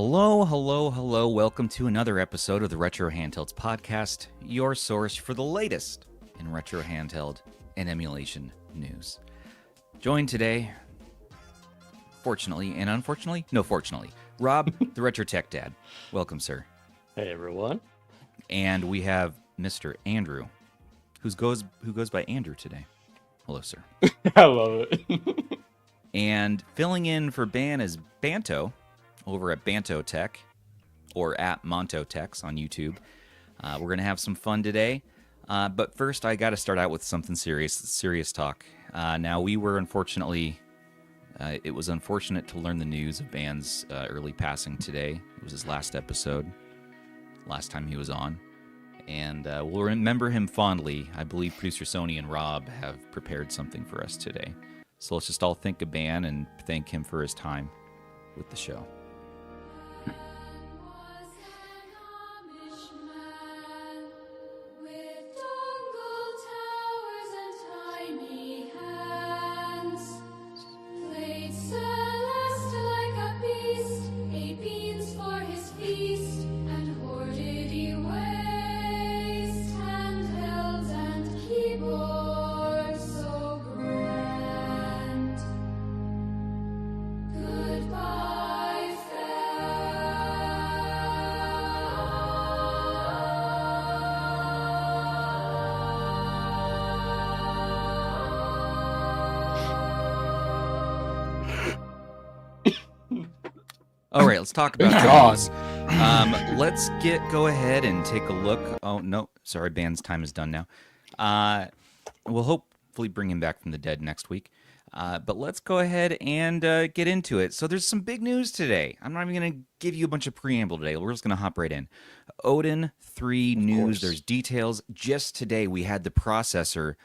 Hello. Welcome to another episode of the Retro Handhelds Podcast, your source for the latest in retro handheld and emulation news. Joined today, fortunately and unfortunately, no, fortunately, Rob, the Retro Tech Dad. Welcome, sir. Hey, everyone. And we have Mr. Andrew, who goes by Andrew today. Hello, sir. I love it. And filling in for Ban is Banto, over at Banto Tech, or at Monto Techs on YouTube. We're going to have some fun today. But first, I got to start out with something serious talk. Now, we were unfortunately, it was unfortunate to learn the news of Ban's early passing today. It was his last episode, last time he was on. And we'll remember him fondly. I believe producer Sony and Rob have prepared something for us today. So let's just all think of Ban and thank him for his time with the show. All right, let's talk about Jaws. Let's go ahead and take a look. Oh, no, sorry, Ban's time is done now. We'll hopefully bring him back from the dead next week. But let's go ahead and get into it. So there's some big news today. I'm not even going to give you a bunch of preamble today. We're just going to hop right in. Odin 3 news. There's details. Just today we had the processor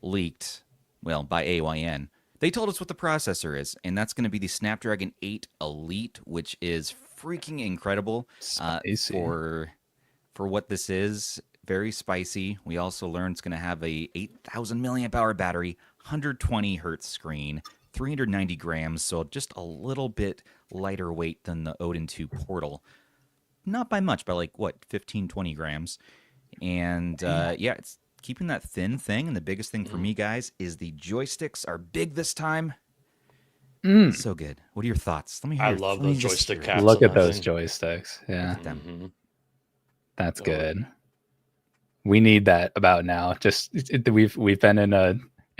leaked, well, by AYN. They told us what the processor is, and that's going to be the Snapdragon 8 Elite, which is freaking incredible for what this is. Very spicy. We also learned it's going to have a 8,000 milliamp hour battery, 120 hertz screen, 390 grams, so just a little bit lighter weight than the Odin 2 Portal. Not by much, by like, 15, 20 grams. And, yeah, it's keeping that thin thing, and the biggest thing for me, guys, is the joysticks are big this time. So good. What are your thoughts? Let me hear. I love those joystick caps. Look at those joysticks. Yeah, that's good. We need that about now. We've been in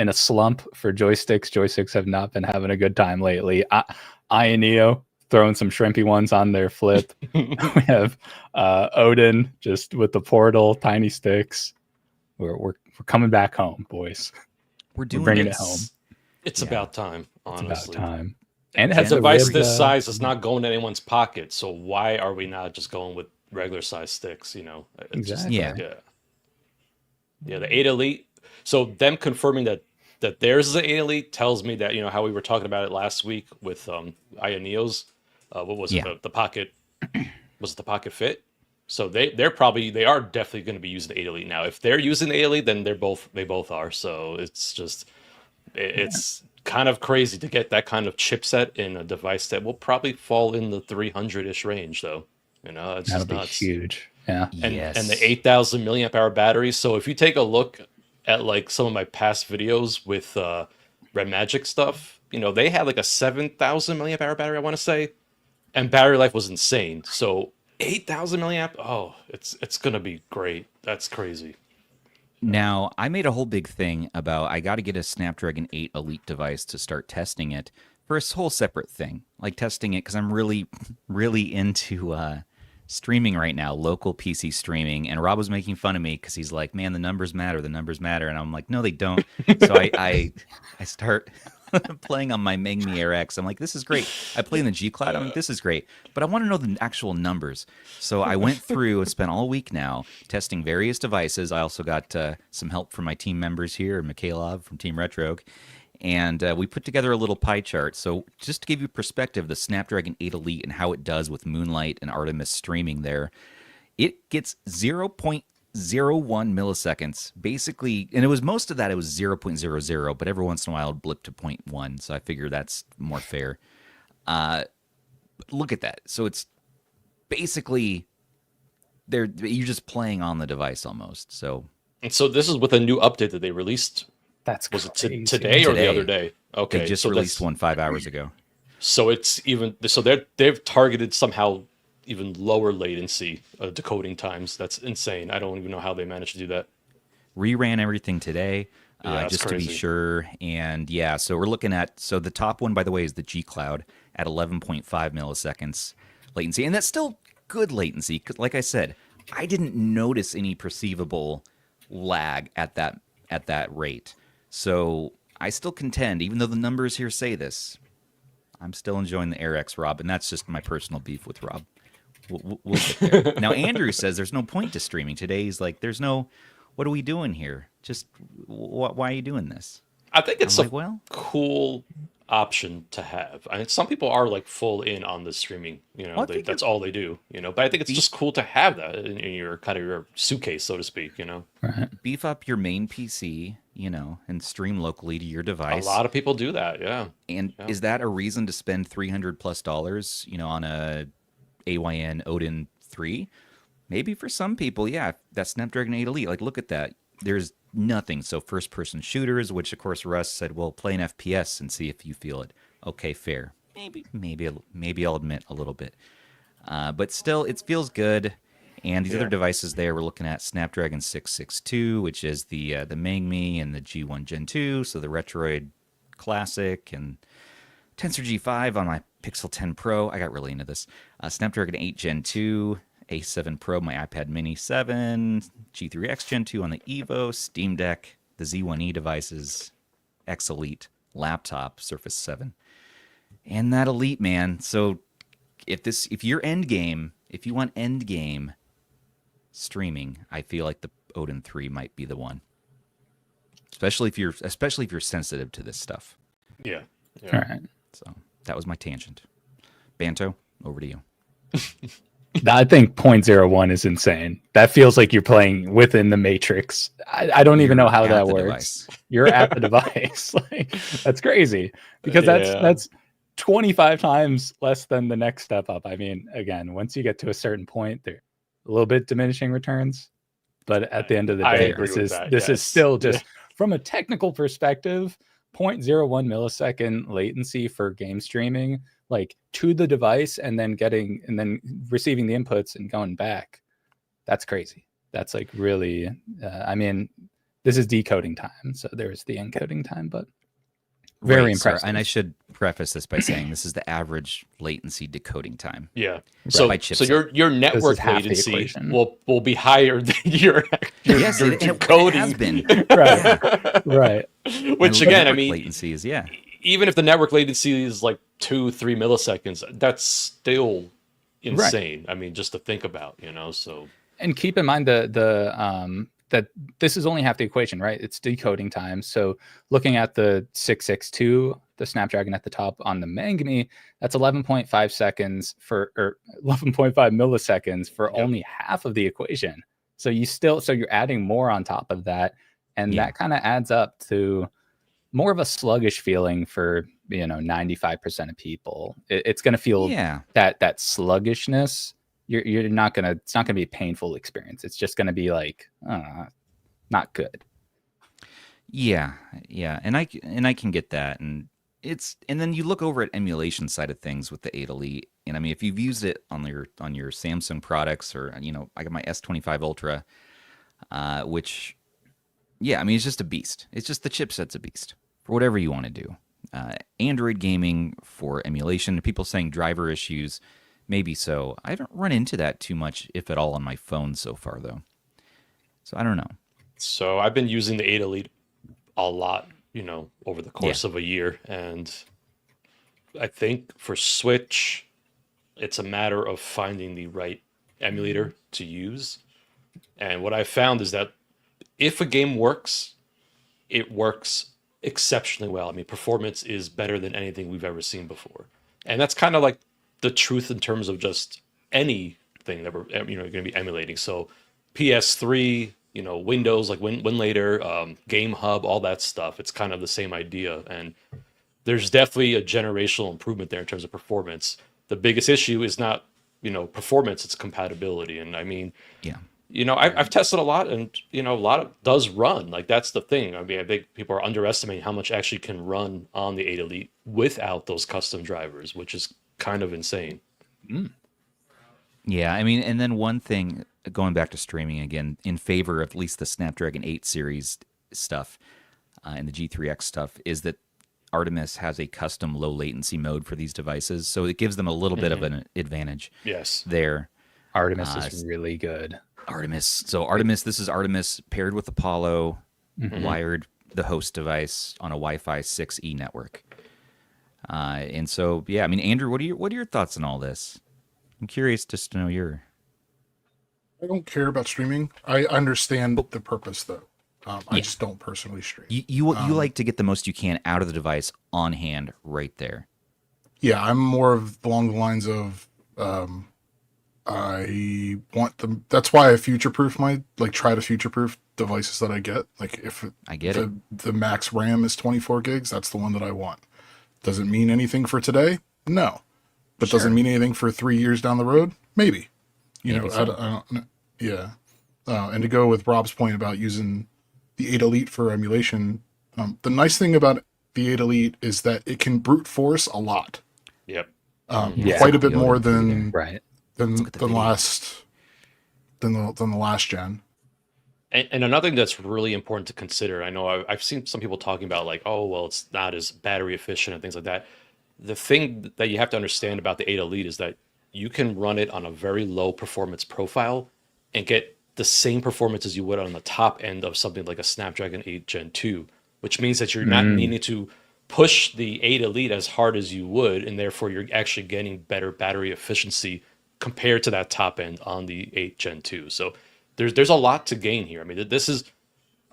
a slump for joysticks. Joysticks have not been having a good time lately. Ayaneo throwing some shrimpy ones on their flip. We have Odin just with the Portal, tiny sticks. We're coming back home, boys. We're bringing it home. It's about time, honestly. It's about time. And a device this size is not going to anyone's pocket, so why are we not just going with regular size sticks? You know, exactly. Yeah, the 8 Elite. So them confirming that theirs is an 8 Elite tells me that, you know, how we were talking about it last week with Ayaneo's. What was it? The Pocket? Was it the Pocket Fit? So they are definitely going to be using the 8 Elite now. If they're using the 8 Elite, then they both are. So it's kind of crazy to get that kind of chipset in a device that will probably fall in the 300-ish range, though. You know, it's that'll just be nuts. huge. Yeah, and the 8,000 milliamp hour battery. So if you take a look at like some of my past videos with Red Magic stuff, you know, they had like a 7,000 milliamp hour battery, I want to say, and battery life was insane. So 8,000 milliamp. Oh, it's gonna be great. That's crazy. Now, I made a whole big thing about I got to get a Snapdragon 8 Elite device to start testing it for a whole separate thing, like testing it because I'm really, really into streaming right now, local PC streaming, and Rob was making fun of me because he's like, "Man, the numbers matter, and I'm like, "No, they don't." So I start playing on my Megme Air X. I'm like, "This is great." I play in the G Cloud. I'm like, "This is great," but I want to know the actual numbers. So I went through and spent all week now testing various devices. I also got some help from my team members here, Mikhailov from Team Retro. And we put together a little pie chart. So just to give you perspective, the Snapdragon 8 Elite and how it does with Moonlight and Artemis streaming there, it gets 0.01 milliseconds, basically. And it was most of that, it was 0.00, but every once in a while it blipped to 0.1. So I figure that's more fair. Look at that. So it's basically, you're just playing on the device almost. So, and so this is with a new update that they released. Was it today or the other day? Okay, they just released one 5 hours ago. So it's even they've targeted somehow even lower latency decoding times. That's insane. I don't even know how they managed to do that. Reran everything today, just crazy. to be sure. And yeah, so we're looking at the top one, by the way, is the G Cloud at 11.5 milliseconds latency, and that's still good latency. Because, like I said, I didn't notice any perceivable lag at that rate. So I still contend, even though the numbers here say this, I'm still enjoying the Air X, Rob, and that's just my personal beef with Rob. We'll get there. Now, Andrew says there's no point to streaming. Today he's like, what are we doing here? Just, why are you doing this? I think it's cool option to have. I mean, some people are like full in on the streaming, that's all they do, but I think it's just cool to have that in your kind of your suitcase, so to speak, Right. Beef up your main PC, and stream locally to your device. A lot of people do that, yeah. And is that a reason to spend $300+ on a AYN Odin 3? Maybe for some people, yeah. That Snapdragon 8 Elite, like, look at that. There's nothing. So first-person shooters, which of course Russ said, well, play an FPS and see if you feel it. Okay, fair. Maybe I'll admit a little bit. But still, it feels good. And these other devices there, we're looking at Snapdragon 662, which is the Megme and the G1 Gen 2, so the Retroid Classic, and Tensor G5 on my Pixel 10 Pro. I got really into this. Snapdragon 8 Gen 2, A7 Pro, my iPad Mini 7, G3X Gen 2 on the Evo, Steam Deck, the Z1E devices, X Elite, laptop, Surface 7, and that Elite, man. So if you're if you want end game streaming, I feel like the Odin 3 might be the one. Especially if you're sensitive to this stuff. Yeah. All right. So that was my tangent. Banto, over to you. I think 0.01 is insane. That feels like you're playing within the matrix. I don't even know how that works. Device. You're at the device. Like, that's crazy because that's 25 times less than the next step up. I mean, again, once you get to a certain point, they're a little bit diminishing returns, but at the end of the day, this is still just from a technical perspective, 0.01 millisecond latency for game streaming, like to the device and then receiving the inputs and going back. That's crazy. That's like really, I mean, this is decoding time. So there's the encoding time, but very impressive. And I should preface this by saying this is the average latency decoding time. Yeah. So your network latency will be higher than your decoding. It has been. Right. Right. Which again, I mean, latency is even if the network latency is like 2-3 milliseconds, that's still insane. Right. I mean, just to think about, so. And keep in mind that this is only half the equation, right? It's decoding time. So looking at the 662, the Snapdragon at the top on the Megme, that's 11.5 seconds or 11.5 milliseconds for only half of the equation. So you're adding more on top of that. And that kind of adds up to more of a sluggish feeling for, 95% of people. It's going to feel that sluggishness. It's not gonna be a painful experience. It's just gonna be like not good. Yeah, and I can get that, and then you look over at emulation side of things with the 8 Elite, and I mean if you've used it on your Samsung products or I got my S25 Ultra, which I mean it's just a beast. It's just the chipset's a beast for whatever you want to do. Android gaming for emulation. People saying driver issues. Maybe so. I haven't run into that too much, if at all, on my phone so far, though. So I don't know. So I've been using the 8 Elite a lot, over the course of a year. And I think for Switch, it's a matter of finding the right emulator to use. And what I found is that if a game works, it works exceptionally well. I mean, performance is better than anything we've ever seen before. And that's kind of like the truth in terms of just anything that we're going to be emulating. So PS3, Windows, like Win later, Game Hub, all that stuff. It's kind of the same idea. And there's definitely a generational improvement there in terms of performance. The biggest issue is not, performance, it's compatibility. And I mean, I've tested a lot, and a lot does run. Like, that's the thing. I mean, I think people are underestimating how much actually can run on the 8 Elite without those custom drivers, which is kind of insane. Yeah, I mean, and then one thing, going back to streaming again, in favor of at least the Snapdragon 8 series stuff and the G3X stuff, is that Artemis has a custom low latency mode for these devices, so it gives them a little bit of an advantage. Yes, there. Artemis is really good. Artemis. So Artemis, this is Artemis paired with Apollo, wired the host device on a Wi-Fi 6E network. And so, yeah, I mean, Andrew, what are your thoughts on all this? I'm curious just to know your. I don't care about streaming. I understand the purpose, though. I just don't personally stream. You like to get the most you can out of the device on hand right there. Yeah, I'm more of along the lines of I want them. That's why I future-proof try to future-proof devices that I get. Like, if I get it. The max RAM is 24 gigs, that's the one that I want. Does it mean anything for today? No. But does it mean anything for 3 years down the road? Maybe. I don't. Yeah. And to go with Rob's point about using the 8 Elite for emulation, the nice thing about the 8 Elite is that it can brute force a lot. Yep. Quite a bit more than the last gen. And another thing that's really important to consider, I know I've seen some people talking about like, oh, well, it's not as battery efficient and things like that. The thing that you have to understand about the 8 Elite is that you can run it on a very low performance profile and get the same performance as you would on the top end of something like a Snapdragon 8 Gen 2, which means that you're not needing to push the 8 Elite as hard as you would, and therefore you're actually getting better battery efficiency compared to that top end on the 8 Gen 2. So there's a lot to gain here. I mean, this is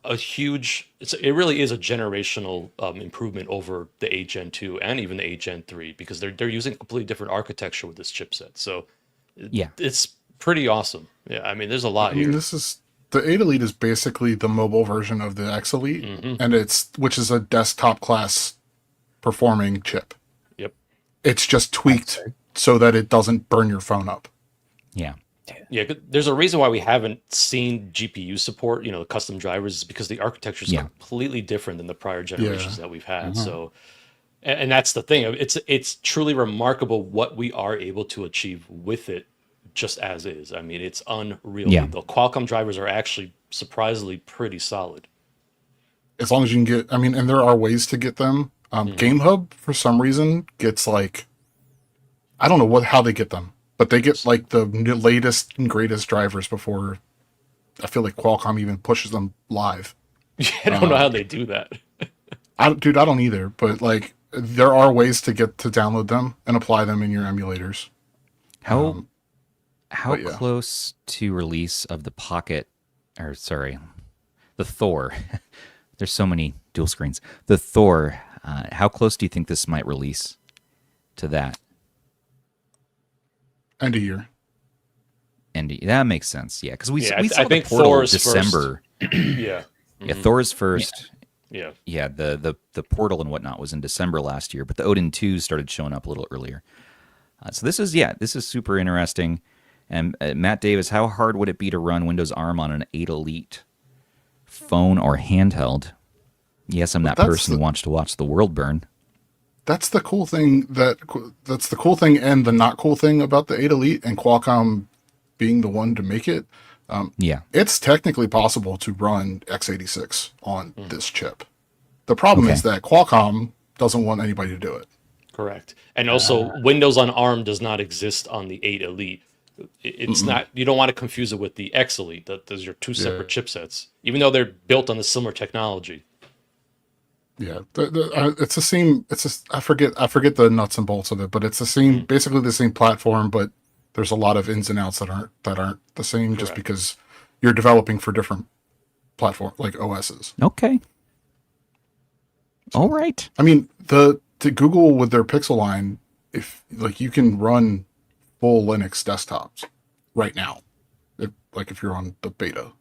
a huge, it really is a generational improvement over the 8 Gen 2 and even the 8 Gen 3, because they're using a completely different architecture with this chipset. So it's pretty awesome. Yeah, I mean, there's a lot here. The 8 Elite is basically the mobile version of the X Elite, and which is a desktop class performing chip. Yep. It's just tweaked so that it doesn't burn your phone up. Yeah. Yeah, there's a reason why we haven't seen GPU support, the custom drivers, is because the architecture is completely different than the prior generations that we've had. So, and that's the thing. It's truly remarkable what we are able to achieve with it just as is. I mean, it's unreal. Yeah. The Qualcomm drivers are actually surprisingly pretty solid. As long as you can get, and there are ways to get them. Game Hub, for some reason, gets like, I don't know how they get them, but they get like the latest and greatest drivers before I feel like Qualcomm even pushes them live. I don't know how they do that. I don't either, but like there are ways to get to download them and apply them in your emulators. How close to release of the the Thor? There's so many dual screens. The Thor, how close do you think this might release to that? End of year. That makes sense. Yeah, because we saw I the think Portal Thor's December. Yeah. Yeah, Thor's first. Yeah. Yeah, the Portal and whatnot was in December last year, but the Odin 2 started showing up a little earlier. So this is super interesting. And Matt Davis, how hard would it be to run Windows ARM on an 8 Elite phone or handheld? Yes, I'm that person who wants to watch the world burn. That's the cool thing. That's the cool thing and the not cool thing about the 8 Elite and Qualcomm being the one to make it. It's technically possible to run x86 on this chip. The problem is that Qualcomm doesn't want anybody to do it. Correct. And also, Windows on ARM does not exist on the 8 Elite. It's not. You don't want to confuse it with the X Elite. Those are two separate chipsets, even though they're built on the similar technology. Yeah, it's the same. I forget the nuts and bolts of it, but it's the same, basically the same platform. But there's a lot of ins and outs that aren't the same, just because you're developing for different platform like OSs. Okay. All right. I mean, the Google with their Pixel line, if like you can run full Linux desktops right now, if you're on the beta,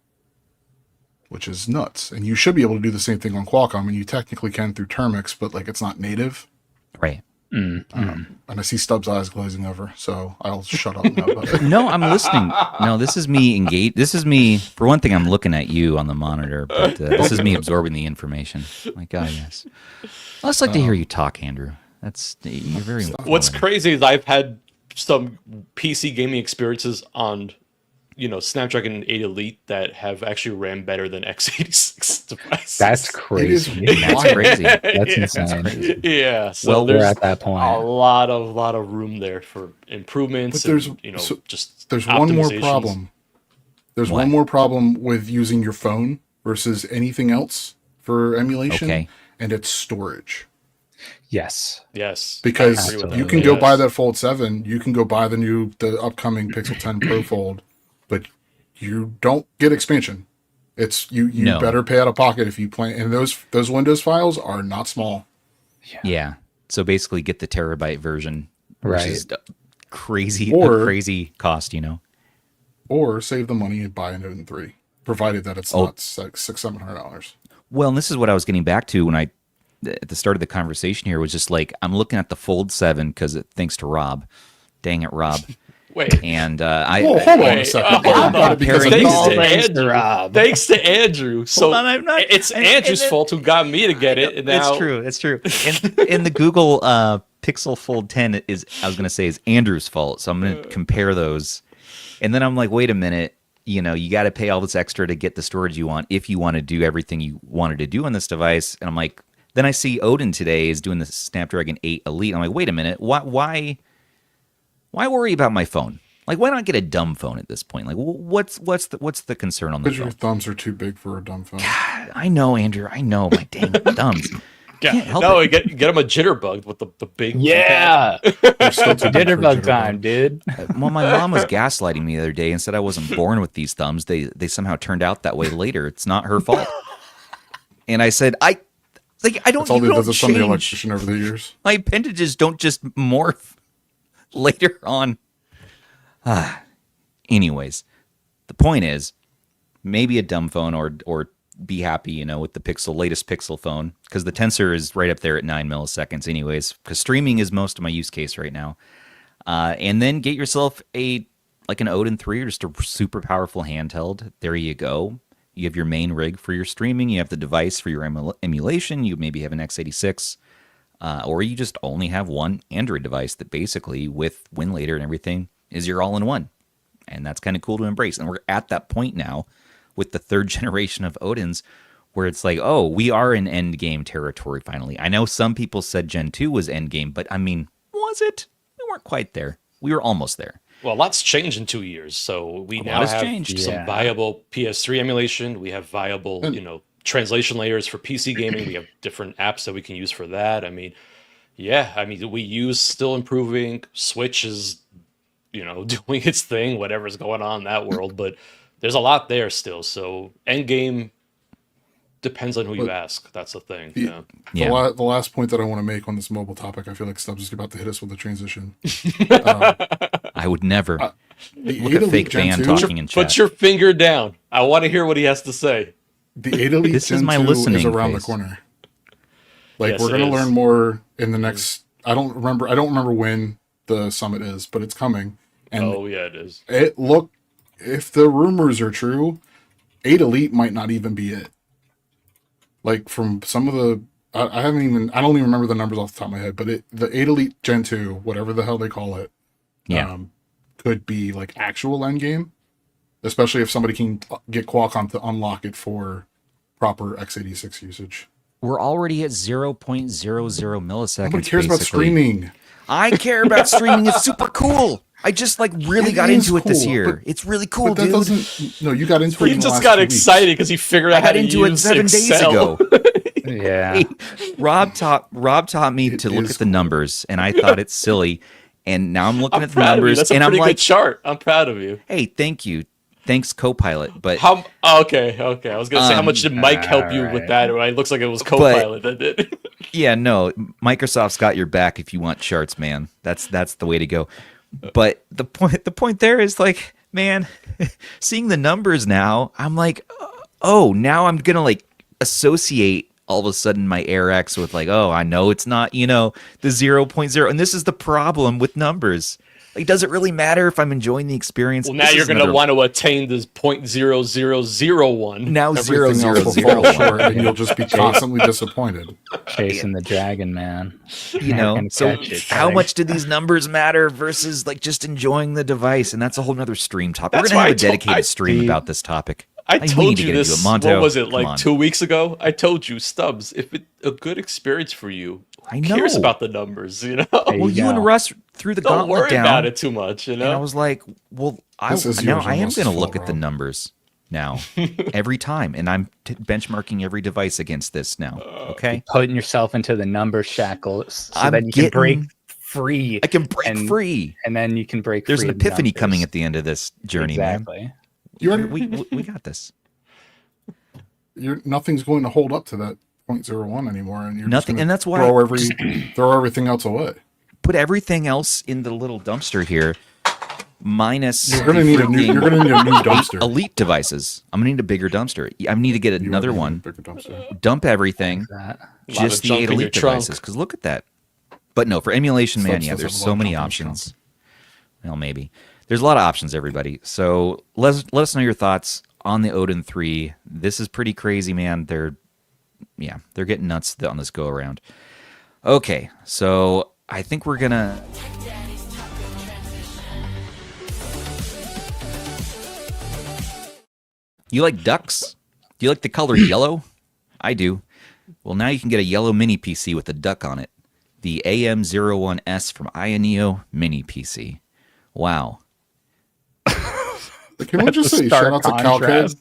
which is nuts. And you should be able to do the same thing on Qualcomm, and you technically can through Termix, but like it's not native. Right. And I see Stubbs' eyes glazing over, so I'll shut up now. No, I'm listening. No, this is me engaged. This is me. For one thing, I'm looking at you on the monitor, but this is me absorbing the information. My God, yes. I just like to hear you talk, Andrew. You're very. What's crazy is I've had some PC gaming experiences on, Snapdragon 8 Elite that have actually ran better than x86 devices. That's crazy. That's crazy. That's insane. Yeah. So We're at that point. A lot of room there for improvements. But there's, there's one more problem. There's one more problem with using your phone versus anything else for emulation, and it's storage. Yes. Because you can go buy that Fold 7, you can go buy the upcoming Pixel 10 Pro Fold, but you don't get expansion. It's you better pay out of pocket if you plan. And those Windows files are not small. Yeah. So basically, get the terabyte version, which is crazy cost. Or save the money and buy a Odin 3, provided that it's not $600-700. Well, and this is what I was getting back to when at the start of the conversation here was just like, I'm looking at the Fold 7 because thanks to Rob. Dang it, Rob. Wait. And hold on a second. Thanks to Andrew. So it's Andrew's fault who got me to get it. And now... It's true. And the Google Pixel Fold 10 is Andrew's fault. So I'm going to compare those. And then I'm like, wait a minute. You got to pay all this extra to get the storage you want if you want to do everything you wanted to do on this device. And I'm like, then I see Odin today is doing the Snapdragon 8 Elite. I'm like, wait a minute. Why worry about my phone? Like, why not get a dumb phone at this point? Like, what's the concern on the phone? Because your thumbs are too big for a dumb phone. God, I know, Andrew. I know, my dang thumbs. Can't help it. Get him a jitterbug with the big. Yeah, jitterbug time, dude. Well, my mom was gaslighting me the other day and said I wasn't born with these thumbs. They somehow turned out that way later. It's not her fault. And I said, I don't. That's all does is from the electrician over the years. My appendages don't just morph later on. Anyways, the point is, maybe a dumb phone or be happy, with the latest Pixel phone, because the tensor is right up there at 9 milliseconds anyways, because streaming is most of my use case right now. And then get yourself an Odin 3 or just a super powerful handheld. There you go. You have your main rig for your streaming. You have the device for your emulation. You maybe have an x86. Or you just only have one Android device that basically, with WinLater and everything, is your all-in-one. And that's kind of cool to embrace. And we're at that point now with the third generation of Odins where it's like, oh, we are in endgame territory finally. I know some people said Gen 2 was endgame, but I mean, was it? We weren't quite there. We were almost there. Well, lots changed in 2 years. So we now have some viable PS3 emulation. We have viable, translation layers for PC gaming. We have different apps that we can use for that. I mean, we use still improving. Switch is, doing its thing, whatever's going on in that world. But there's a lot there still. So Endgame depends on who you ask. That's the thing. The last point that I want to make on this mobile topic, I feel like Stubbs is about to hit us with a transition. I would never. Look at fake Van talking in chat. Put your finger down. I want to hear what he has to say. The 8 Elite this Gen is my 2 listening is around phase. the corner. Like, we're going to learn more in the next... I don't remember when the summit is, but it's coming. And it is. If the rumors are true, 8 Elite might not even be it. Like, from some of the... I don't even remember the numbers off the top of my head, but the 8 Elite Gen 2, whatever the hell they call it, could be, like, actual endgame. Especially if somebody can get Qualcomm to unlock it for proper x86 usage. We're already at 0.00 milliseconds. Nobody cares about basically. streaming. I care about streaming. It's super cool. I just like really got into it this year. It's really cool, but that dude. doesn't. No, you got into it. He just got excited because he figured out how to into it use 7 days Excel. ago. Yeah. Hey, Rob taught me to look at the numbers, and I thought it's silly. And now I'm looking at the numbers, That's a and pretty I'm good like, chart. I'm proud of you. "Hey, thank you, thanks, Copilot." But Okay. I was gonna say, how much did Mike help you with that? It looks like it was Copilot that did. yeah, no, Microsoft's got your back if you want charts, man. That's the way to go. But the point there is like, man, seeing the numbers now, I'm like, oh, now I'm gonna like associate all of a sudden my AirX with like, oh, I know it's not, the 0.0, and this is the problem with numbers. Like, does it really matter if I'm enjoying the experience? Well, now you're going to want to attain this 0.0001. Now Everything else will fall short, and you'll just be constantly disappointed. Chasing the dragon, man. So how much do these numbers matter versus like just enjoying the device? And that's a whole nother stream topic. We're going to have a dedicated stream about this topic. I told you this, Monto, what was it, like 2 weeks ago? I told you, Stubbs, if it's a good experience for you, who cares about the numbers, Well, you and Russ threw the Don't gauntlet worry down. about it too much, And I was like, well, I am going to look at the numbers now every time. And I'm benchmarking every device against this now, okay? Putting yourself into the number shackles so I'm that you can break free. I can break free. And then you can break There's free. an epiphany coming at the end of this journey, man. We got this. Nothing's going to hold up to that 0.01 anymore, and you're nothing, and that's why throw everything else away. Put everything else in the little dumpster here. Minus you're gonna need a new dumpster. Elite devices. I'm gonna need a bigger dumpster. I need to get another one. Dump everything. Just the 8 Elite devices. Because look at that. But no, for emulation, man, yeah, there's so many options. Well, maybe. There's a lot of options, everybody. So let us know your thoughts on the Odin 3. This is pretty crazy, man. They're getting nuts on this go around. Okay, so I think we're gonna. You like ducks? Do you like the color yellow? I do. Well, now you can get a yellow mini PC with a duck on it. The AM01S from Ayaneo mini PC. Wow. Can we just say shout out to Calcade?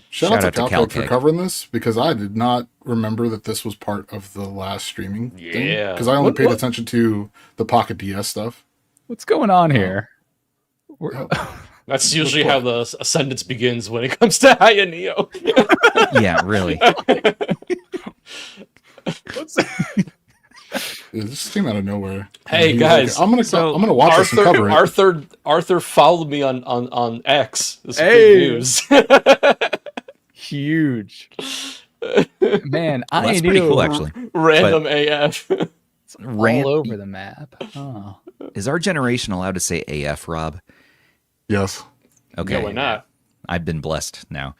Shout out to Calcade for covering this, because I did not remember that this was part of the last streaming thing. Because I only paid attention to the Pocket DS stuff. What's going on here? That's usually how the ascendance begins when it comes to Ayaneo. Yeah, really. This came out of nowhere. Hey guys, like, I'm gonna watch this and cover it. Arthur followed me on X. This is big news. Huge. Man, that's pretty cool, actually. Random AF. All over the map. Oh. Is our generation allowed to say AF, Rob? Yes. Okay. No, why not? I've been blessed now.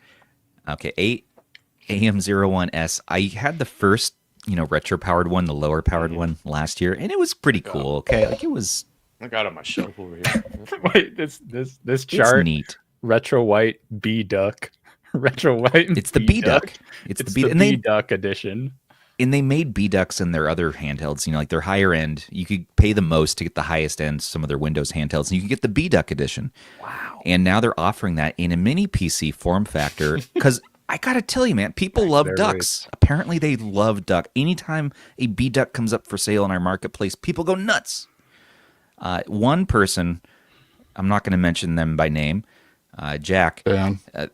Okay, AM01S. I had the first, retro powered one, the lower powered one last year, and it was pretty cool. Okay, like it was. I got it on my shelf over here. Wait, this chart. It's neat. Retro white B duck. Retro white. It's the B duck. It's the B duck edition. And they made B ducks in their other handhelds. Like their higher end. You could pay the most to get the highest end. Some of their Windows handhelds, and you can get the B duck edition. Wow. And now they're offering that in a mini PC form factor because. I gotta tell you, man, people love ducks. Apparently, they love duck. Anytime a B duck comes up for sale in our marketplace, people go nuts. One person, I'm not going to mention them by name, Jack.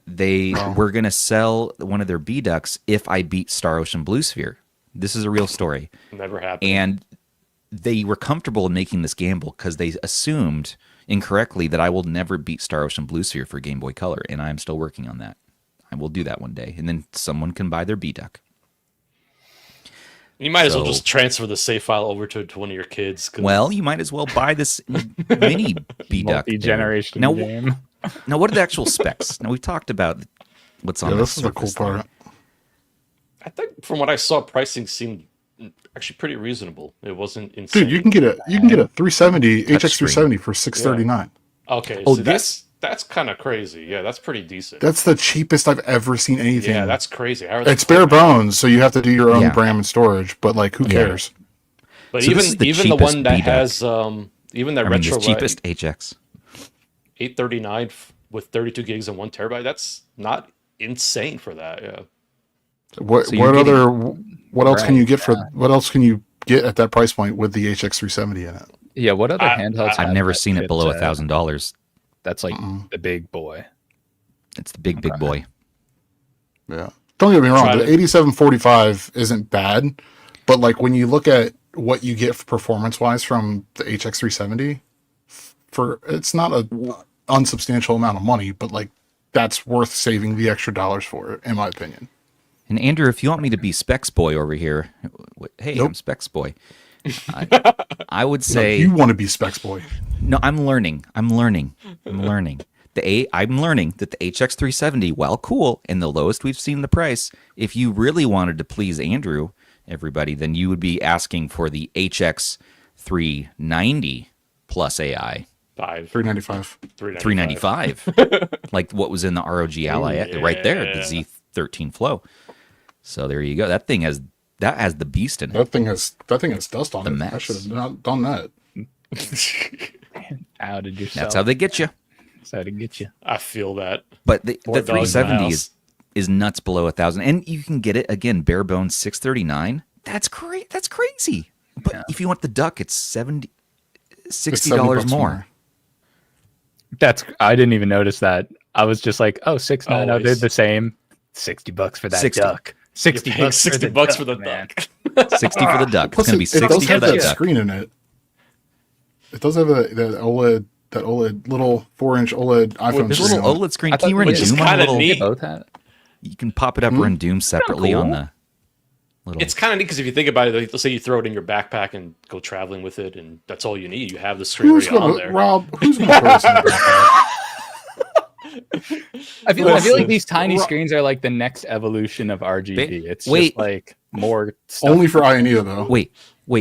They were going to sell one of their B ducks if I beat Star Ocean Blue Sphere. This is a real story. Never happened. And they were comfortable in making this gamble because they assumed incorrectly that I will never beat Star Ocean Blue Sphere for Game Boy Color, and I'm still working on that. I will do that one day, and then someone can buy their B-Duck. You might as well just transfer the save file over to one of your kids. Well, you might as well buy this mini B-Duck. Multi-generation game. Now, what are the actual specs? Now, we've talked about what's on this is the cool part. I think from what I saw, pricing seemed actually pretty reasonable. It wasn't insane. Dude, you can get a 370 HX370 for $639. Okay. Oh, so That's kind of crazy. Yeah, that's pretty decent. That's the cheapest I've ever seen anything. Yeah, that's crazy. It's bare bones, so you have to do your own RAM and storage. But like, who cares? But So even the one that has even that retro the cheapest HX 839 with 32 gigs and 1 terabyte. That's not insane for that. Yeah. What else can you get for? What else can you get at that price point with the HX370 in it? Yeah, what other handhelds? I've never seen it below $1,000. That's like the big boy. It's the big boy. Yeah. Don't get me wrong. The 8745 isn't bad, but like when you look at what you get performance wise from the HX370, it's not an unsubstantial amount of money, but like that's worth saving the extra dollars for, in my opinion. And Andrew, if you want me to be Specs Boy over here, hey, Nope. I'm Specs Boy. I would say you want to be Specs Boy. No, I'm learning. I'm learning that the HX370, while cool and the lowest we've seen the price, if you really wanted to please Andrew, everybody, then you would be asking for the HX390 plus AI. 395. 395. Like what was in the ROG Ally right there, the Z13 Flow. So there you go. That has the beast in it. That thing has dust on it. I should have not done that. Outed yourself. That's how they get you. That's how to get you. I feel that. But the 370 is nuts below 1,000, and you can get it again bare bones 639. That's crazy. But if you want the duck, it's $60 more. I didn't even notice that. I was just like, oh, 690. They're the same. $60 for that duck. $60 for the duck. 60 for the duck. It's gonna be 60 for for that duck. screen in it. It does have that OLED little 4-inch OLED iPhone There's a screen. little OLED screen. Can you run Doom on a little? neat. You can pop it up, run Doom separately on the little. It's kind of neat because if you think about it, like, let's say you throw it in your backpack and go traveling with it, and that's all you need. You have the screen already on there. Rob, who's going to throw this in the backpack? I feel like these tiny screens are like the next evolution of RGB. It's just like more stuff. Only for Ayaneo, though. Wait,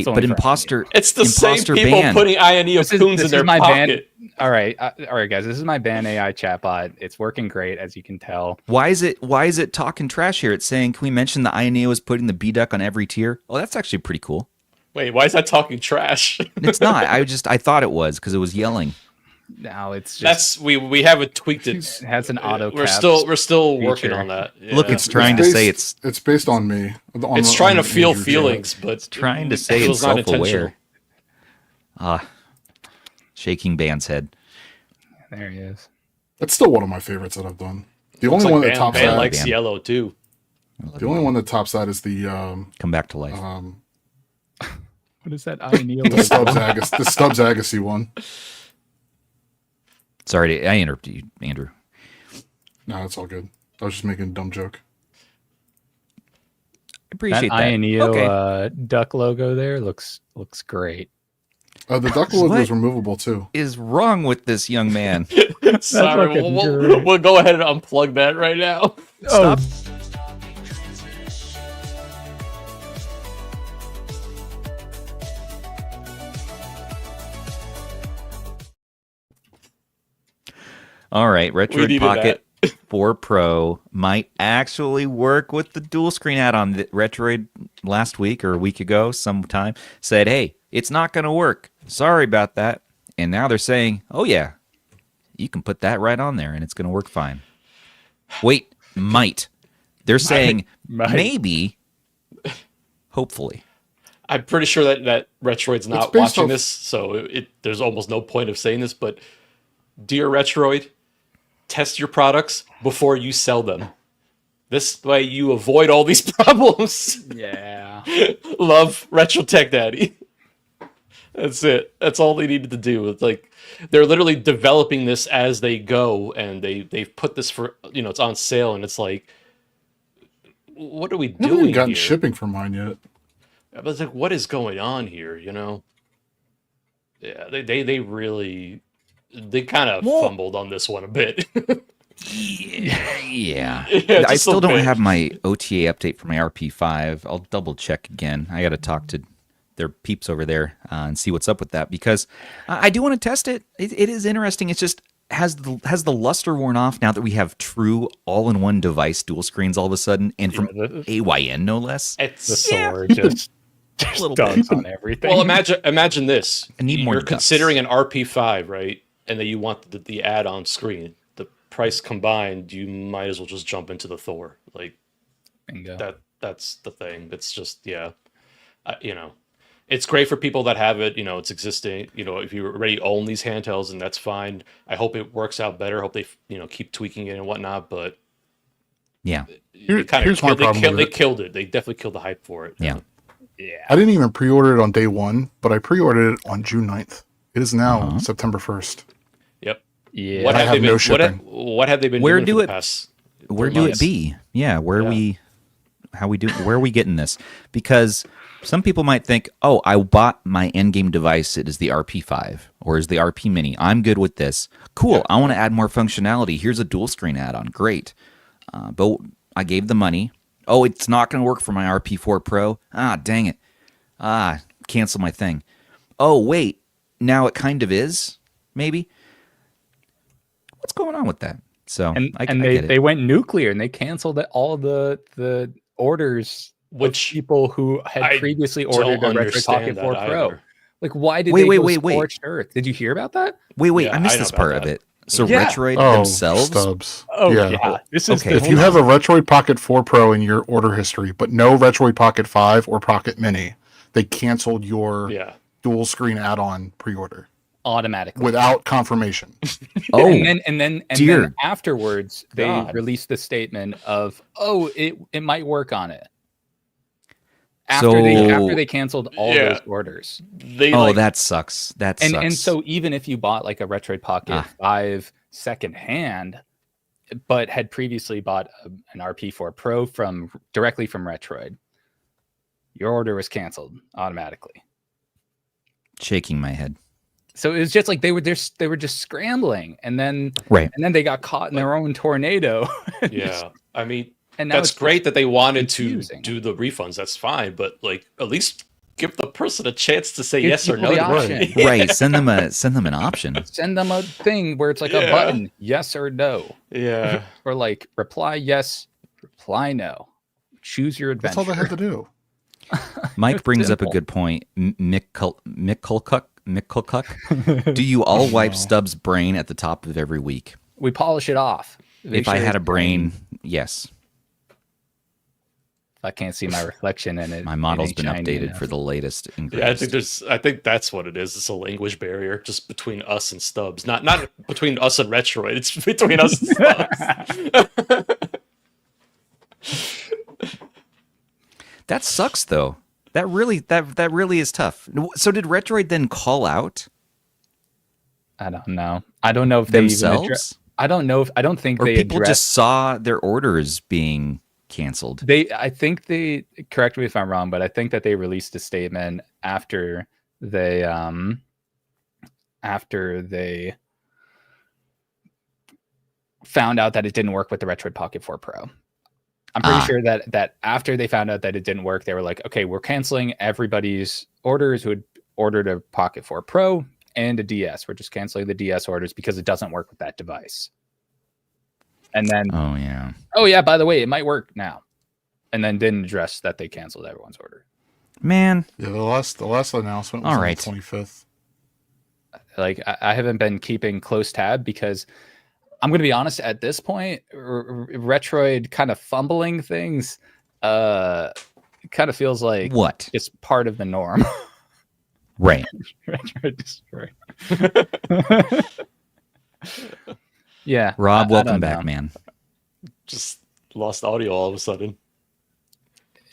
but Imposter. It's the same people ban. putting Ayaneo coons in their pocket. All right, guys. This is my ban AI chatbot. It's working great, as you can tell. Why is it talking trash here? It's saying, can we mention that Ayaneo is putting the B-Duck on every tier? Oh, that's actually pretty cool. Wait, why is that talking trash? It's not. I thought it was because it was yelling. No, it's just we haven't tweaked it. It has an auto. We're still working on that. Yeah. Look, it's trying to say it's based on me. It's trying to feel feelings, but it's trying to say it's self-aware. Shaking Band's head. There he is. That's still one of my favorites that I've done. The only one that tops that likes yellow too. The only one that tops that is the Come Back to Life. What is that? The Stubbs Agassi one. Sorry, I interrupted you, Andrew. No, it's all good. I was just making a dumb joke. I appreciate that. Ayaneo duck logo there looks great. The duck logo is removable too. Is wrong with this young man? Sorry, we'll go ahead and unplug that right now. Stop. All right, Retroid Pocket 4 Pro might actually work with the dual screen add-on. Retroid last week or a week ago sometime said, hey, it's not going to work. Sorry about that. And now they're saying, oh yeah, you can put that right on there and it's going to work fine. Wait, might. They're saying maybe, hopefully. I'm pretty sure that Retroid's not watching this, so there's almost no point of saying this, but dear Retroid, test your products before you sell them. This way you avoid all these problems. Yeah. Love, Retro Tech Daddy. That's it. That's all they needed to do. It's like they're literally developing this as they go, and they've put this for, it's on sale, and it's like, what are we doing? I haven't gotten shipping for mine yet. I was like, what is going on here? Yeah, they really. They kind of fumbled on this one a bit. Yeah. I still don't have my OTA update for my RP5. I'll double check again. I got to talk to their peeps over there and see what's up with that because I do want to test it. It is interesting. It's just has the luster worn off now that we have true all-in-one device dual screens all of a sudden, and from AYN no less? It's the sword just dunks on everything. Well, imagine this. I need more You're ducks. considering an RP5, right? And then you want the add-on screen. The price combined, you might as well just jump into the Thor. Like Bingo. that's the thing. It's just it's great for people that have it. It's existing. If you already own these handhelds, and that's fine. I hope it works out better. I hope they keep tweaking it and whatnot. But Yeah. Here's my problem with They it. killed it. They definitely killed the hype for it. Yeah. Yeah. I didn't even pre-order it on day one, but I pre-ordered it on June 9th. It is now September 1st. Yep. Yeah. What I have have they been? no shipping. What have they been Where doing do for it- the past? Where 3 do it months? be? Yeah, where Yeah. where are we getting this? Because some people might think, oh, I bought my endgame device. It is the RP5 or is the RP Mini. I'm good with this. Cool. Yeah. I want to add more functionality. Here's a dual screen add-on. Great. But I gave the money. Oh, it's not going to work for my RP4 Pro. Ah, dang it. Cancel my thing. Oh, wait. Now it kind of is, maybe. What's going on with that? So I get it. they went nuclear and they canceled all the orders Which of people who had I previously ordered don't a Retroid Pocket understand 4 that Pro. either. Like, why did Wait, they wait, go wait, wait. scorched earth? Did you hear about that? Wait, Yeah, I I missed know this about part that. of it. So Yeah. Retroid themselves? Stubbs. Oh Yeah. This is Okay, If hold you on. have a Retroid Pocket 4 Pro in your order history, but no Retroid Pocket 5 or Pocket Mini, they canceled your Yeah. dual screen add-on pre-order automatically. without confirmation. Oh, and then dear. afterwards they God. released the statement of, oh, it might work on it. So- After they canceled all Yeah. those orders. They that sucks. That sucks. And so even if you bought like a Retroid Pocket 5 secondhand, but had previously bought an RP4 Pro directly from Retroid, your order was canceled automatically. shaking my head. So it was just like they were just scrambling, and then Right. they got caught in their own tornado. Yeah. I mean, And now that's it's great that they wanted confusing. to do the refunds. That's fine, but like at least give the person a chance to say Give yes or people no. the to option. it. Right. Send them an option. Send them a thing where it's like a Yeah. button, yes or no, Yeah. or like reply yes, reply no. Choose your That's adventure. all they had to do. Mike brings up a Simple. good point. Mick Kulkuk. Do you all wipe Stubbs' brain at the top of every week? We polish it off. Make If I sure had a it's brain, yes. If I can't see my reflection in it. My it model's ain't been shiny updated enough. for the latest and Yeah, greatest. I think that's what it is. It's a language barrier just between us and Stubbs. Not between us and Retroid. It's between us and Stubbs. That sucks, though. That really is tough. So did Retroid then call out I don't know. I don't know if they even themselves, I don't know if I don't think or they people addressed. just saw their orders being canceled? I think they, correct me if I'm wrong, but I think that they released a statement after they found out that it didn't work with the Retroid Pocket 4 Pro. I'm pretty sure that after they found out that it didn't work, they were like, okay, we're canceling everybody's orders who had ordered a Pocket 4 Pro and a DS. We're just canceling the DS orders because it doesn't work with that device. And then, Oh yeah, by the way, it might work now. And then didn't address that they canceled everyone's order. man. Yeah, the last announcement was All on right. the 25th. Like, I haven't been keeping close tab because I'm going to be honest, at this point, Retroid kind of fumbling things kind of feels like What? it's part of the norm. Right. Retroid destroy. Yeah. Rob, I welcome don't back, know. man. Just lost audio all of a sudden.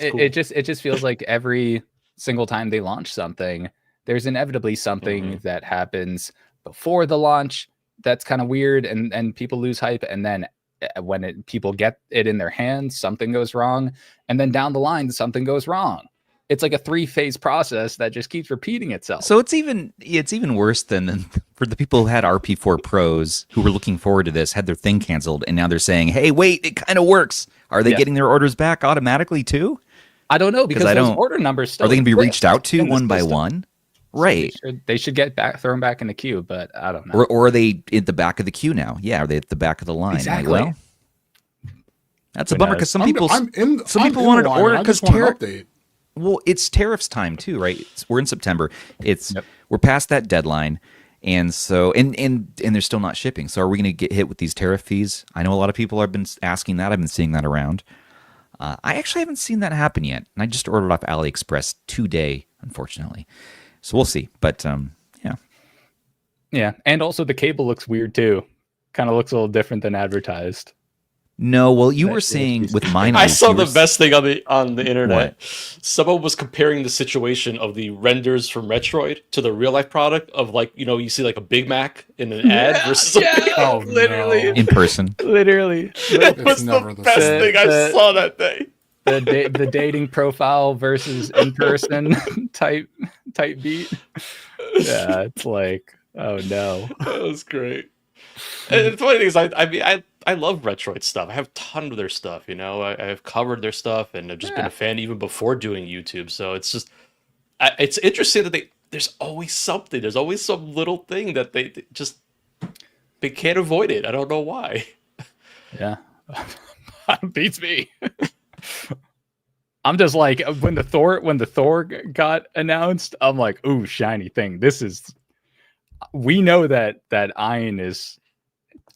Cool. It just feels like every single time they launch something, there's inevitably something that happens before the launch that's kind of weird, and people lose hype, and then when people get it in their hands, something goes wrong, and then down the line something goes wrong. It's like a 3-phase process that just keeps repeating itself. So it's even worse than for the people who had RP4 Pros who were looking forward to this, had their thing canceled, and now they're saying, "Hey, wait, it kind of works." Are they getting their orders back automatically too? I don't know, because I those don't- order numbers still Are they going to be exist reached out to in the one by system. one? Right. So they should get thrown back in the queue, but I don't know. Or are they at the back of the queue now? Yeah, are they at the back of the line? Exactly. Like, well, that's a bummer because some people wanted to order because update. Well, it's tariffs time too, right? We're in September. We're past that deadline, and so and they're still not shipping. So are we going to get hit with these tariff fees? I know a lot of people have been asking that. I've been seeing that around. I actually haven't seen that happen yet, and I just ordered off AliExpress today, unfortunately. So we'll see. But yeah, and also the cable looks weird too. Kind of looks a little different than advertised. No, well, you were saying with mine. I saw the best thing on the internet. What? Someone was comparing the situation of the renders from Retroid to the real life product of, like, you know, you see like a Big Mac in an ad versus literally in person. Literally, that was the best thing I saw that day. The dating profile versus in person type beat. Yeah, it's like, oh no, that was great. And the funny thing is, I love Retroid stuff. I have a ton of their stuff, you know. I have covered their stuff, and I've just been a fan even before doing YouTube. So it's just, it's interesting that there's always something. There's always some little thing that they can't avoid it. I don't know why. Yeah, beats me. I'm just like, when the Thor got announced, I'm like, ooh, shiny thing. We know that AYN is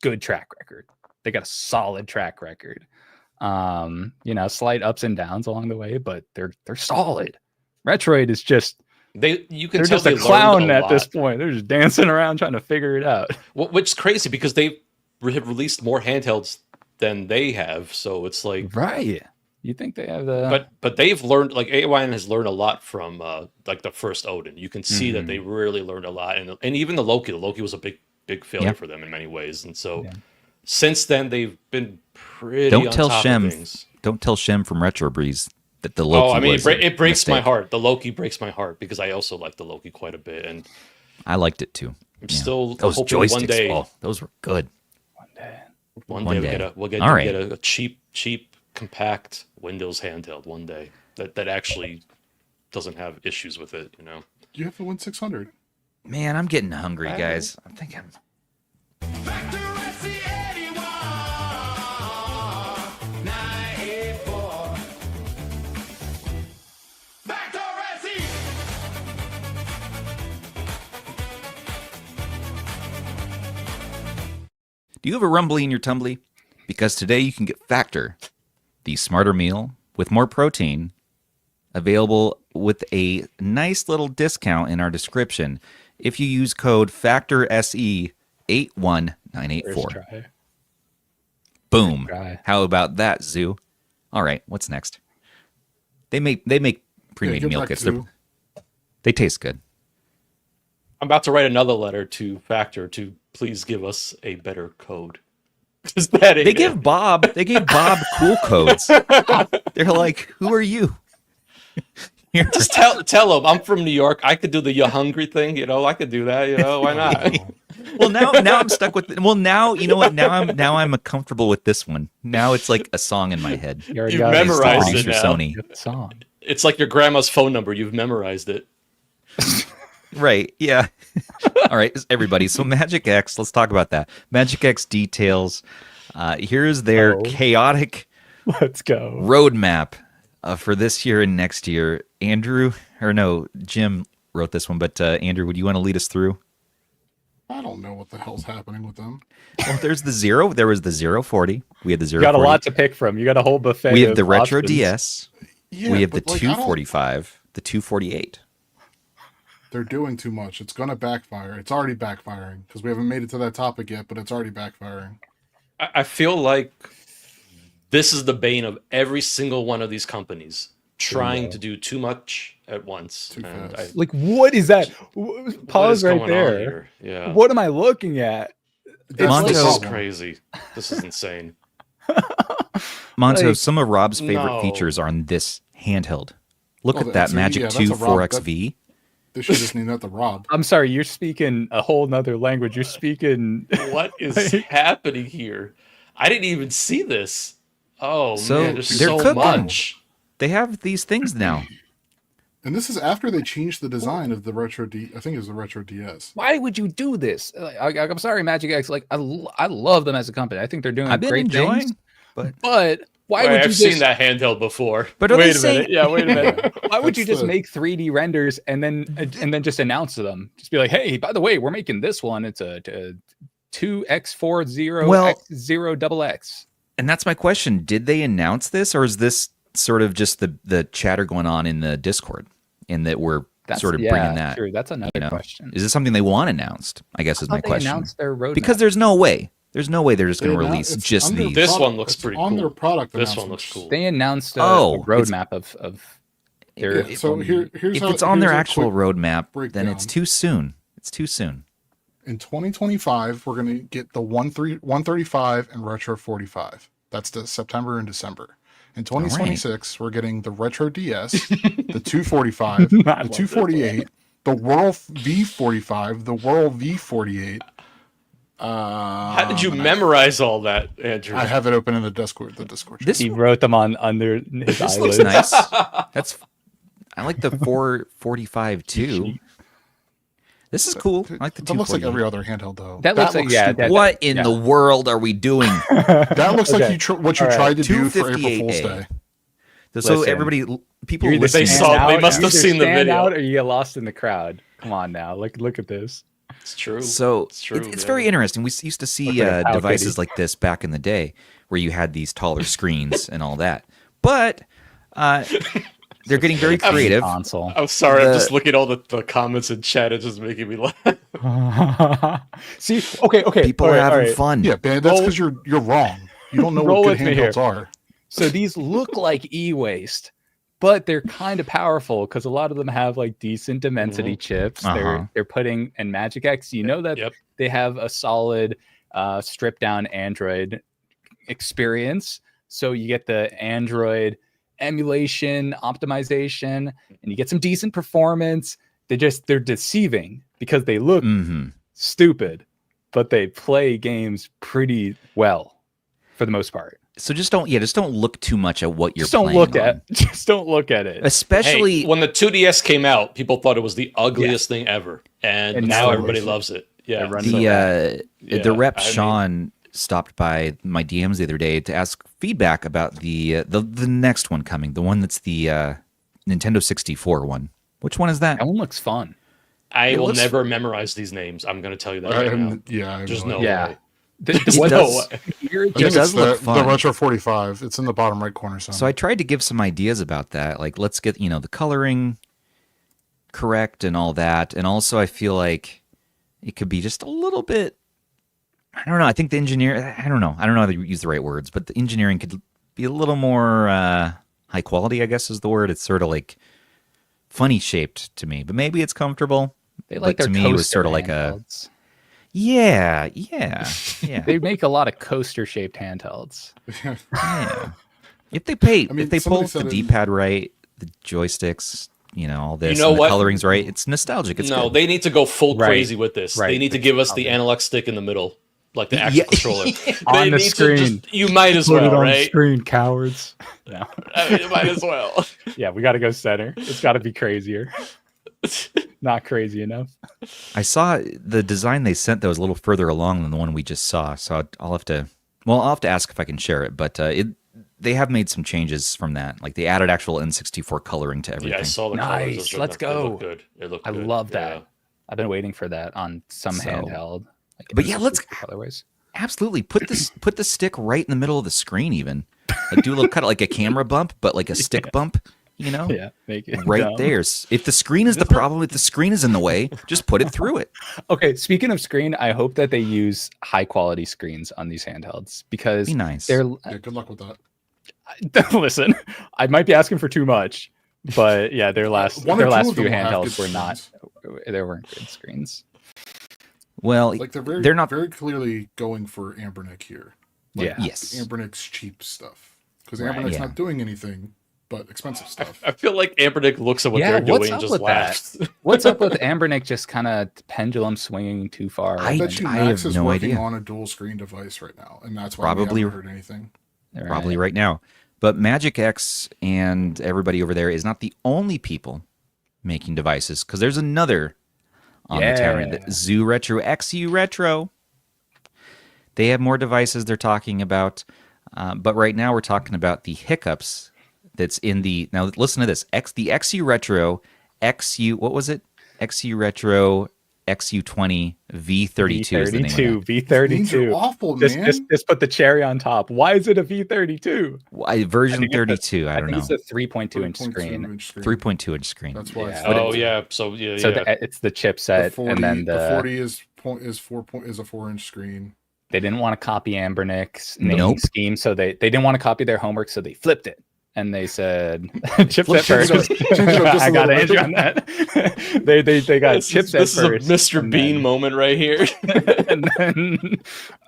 good track record. They got a solid track record. You know, slight ups and downs along the way, but they're solid. Retroid is just they're just a clown at this point. They're just dancing around trying to figure it out. Which is crazy because they have released more handhelds than they have. So it's like, right. You think they have the but they've learned, like AYN has learned a lot from like the first Odin. You can see that they really learned a lot, and even the Loki was a big failure for them in many ways, and so since then they've been pretty. Don't tell Shem from Retro Breeze that the Loki. Oh, I mean, it breaks my heart. The Loki breaks my heart because I also like the Loki quite a bit, and I liked it too. I'm still those hoping joysticks, one day. Those were good. One day we'll get a cheap compact Windows handheld one day that actually doesn't have issues with it, you know. You have the Win 600. Man, I'm getting hungry, guys. I'm thinking. Do you have a rumbly in your tumbly? Because today you can get Factor, the smarter meal with more protein, available with a nice little discount in our description if you use code FACTORSE81984. Boom. How about that, Zoo? All right, what's next? They make pre-made meal kits. They taste good. I'm about to write another letter to Factor to please give us a better code. They gave Bob cool codes. They're like, who are you? Just tell him I'm from New York. I could do the "you hungry" thing. You know, I could do that. You know, why not? Well, now I'm stuck with. Well, now you know what? Now I'm comfortable with this one. Now it's like a song in my head. You've memorized it now. Sony. Song. It's like your grandma's phone number. You've memorized it. Right. Yeah. All right, everybody. So MagicX, let's talk about that. MagicX details. Here's their chaotic roadmap for this year and next year. Jim wrote this one, but Andrew, would you want to lead us through? I don't know what the hell's happening with them. Well, there's the Zero. There was the 040. We had the 040. You got a lot to pick from. You got a whole buffet. We have the Retro DS. Yeah, we have the 245, the 248. They're doing too much. It's going to backfire. It's already backfiring because we haven't made it to that topic yet, but it's already backfiring. I feel like this is the bane of every single one of these companies trying to do too much at once. Too fast. Like, what is that? Pause right there. Yeah. What am I looking at? Monto, this is crazy. This is insane. Monto, some of Rob's favorite features are on this handheld. Look at that Magic 2 4XV. They should just name that the Rob. I'm sorry, you're speaking a whole nother language. You're speaking. What is happening here? I didn't even see this. Oh, man, there's they're so cooking. much. They have these things now. And this is after they changed the design of the Retro D. I think it was the Retro DS. Why would you do this? I'm sorry, MagicX. Like, I love them as a company. I think they're doing great enjoying, things. but why would you I've seen that handheld before. But wait a minute. Yeah, wait a minute. Why would you That's just make 3D renders and then just announce them? Just be like, hey, by the way, we're making this one. It's a 2x40x0XX. And that's my question. Did they announce this, or is this sort of just the chatter going on in the Discord, and that we're sort of bringing that? True. That's another question. Is this something they want announced? I guess is my question. Announced their roadmap. Because there's no way they're just going to release just these. This one looks pretty cool. On their product This one looks cool. They announced a roadmap of their. Yeah, so here's if how, it's on their here's a actual quick roadmap, then breakdown. it's too soon. It's too soon. In 2025, we're going to get the 135 and Retro 45. That's the September and December. In 2026, we're getting the Retro DS, the 245, the 248, the Whirl V45, the Whirl V48. How did you memorize all that, Andrew? I have it open in the Discord. He wrote them under his eyelids. Looks nice. I like the 445 too. This is cool. I like the 248. That looks like every other handheld, though. That looks like stupid. What in the world are we doing? That looks like what you tried to do for April 258A. Fool's Day. So everybody, people They listening, they must have seen the video. Out or you get lost in the crowd. Come on now, look at this. It's true. So it's true. It's very interesting. We used to see devices like this back in the day, where you had these taller screens and all that. But they're getting very creative. Console. I'm sorry. I'm just looking at all the comments in chat. It's just making me laugh. See, okay. People are having fun. Yeah, man, that's because you're wrong. You don't know what good handhelds are. So these look like e-waste, but they're kind of powerful because a lot of them have like decent Dimensity chips. They're putting in MagicX. You know that they have a solid stripped down Android experience. So you get the Android emulation, optimization, and you get some decent performance. They're deceiving because they look stupid, but they play games pretty well for the most part. So just don't look too much at what you're just don't playing look on. at just don't look at it. Especially when the 2DS came out, people thought it was the ugliest thing ever, and now everybody loves it. Yeah, the rep Sean stopped by my DMs the other day to ask feedback about the next one coming, the one that's the Nintendo 64 one. Which one is that? That one looks fun. I will never memorize these names. I'm going to tell you that right now. Yeah, there's no way. It does look fun. The Retro 45. It's in the bottom right corner. So I tried to give some ideas about that. Like, let's get the coloring correct and all that. And also, I feel like it could be just a little bit. I don't know. I think the engineer. I don't know how to use the right words, but the engineering could be a little more high quality, I guess is the word. It's sort of like funny shaped to me, but maybe it's comfortable. They like but to me, it was sort of like handhelds. Yeah. They make a lot of coaster-shaped handhelds. Yeah. If they pull the D-pad right, the joysticks, all this, and the coloring's right, it's nostalgic. It's good. They need to go full crazy with this. Right. They need to give us the analog stick in the middle, like the actual controller. On the screen. You might as well, Put it on right? the screen, cowards. No. You might as well. Yeah, we got to go center. It's got to be crazier. Not crazy enough. I saw the design they sent that was a little further along than the one we just saw, so I'll have to ask if I can share it. But they have made some changes from that. Like they added actual N64 coloring to everything. Yeah, I saw the nice. colors. Let's go. It looked I good. love that. I've been waiting for that on some handheld. But yeah, let's colorways. Absolutely put the stick right in the middle of the screen. Even like do a little cut like a camera bump, but like a stick bump. Yeah, make it right dumb. there. If the screen is the problem, if the screen is in the way, just put it through it. Okay, speaking of screen, I hope that they use high quality screens on these handhelds because be nice. Good luck with that. Listen, I might be asking for too much, but yeah, their last few handhelds were not. There weren't good screens. Well, like they're not very clearly going for Ambernick here. Like, yes, Ambernick's cheap stuff because Ambernick's not doing anything but expensive stuff. I feel like Ambernick looks at what they're doing and just laughs. What's up with Ambernick just kind of pendulum swinging too far? I bet you Max is working on a dual screen device right now, and that's why we haven't heard anything. Probably right now. But MagicX and everybody over there is not the only people making devices, because there's another on the tower, the XURetro, XURetro. They have more devices they're talking about, but right now we're talking about the Hiccups that's in the, now listen to this, the XURetro, what was it? XURetro XU20 V32 is the name of it. These are awful, man. Just put the cherry on top. Why is it a V32? Version 32, I don't know. It's a 3.2 inch screen. 3.2 inch screen. That's why. Yeah. Oh yeah. So yeah. So yeah. it's the chipset, 40, and then the 40 is a 4-inch screen. They didn't want to copy Ambernick's naming scheme, so they didn't want to copy their homework, so they flipped it. And they said, chipset first. I got Andrew on that. they got chipset this first. This is a Mr. Bean moment right here. And then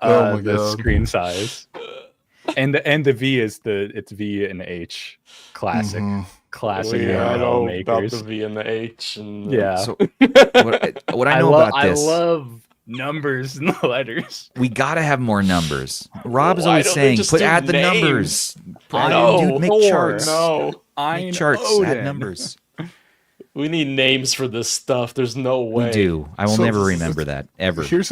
the screen size. And the V is it's V and H. Classic. Mm-hmm. Classic. I know makers. about the V and the H. And yeah. So what I know about this, I love numbers and the letters. we gotta have more numbers. Rob is Why always don't they saying, just "Put do add the names?" numbers." No, Make charts. No, Make charts. Add numbers. we need names for this stuff. There's no way. We do. I will So never remember that ever. This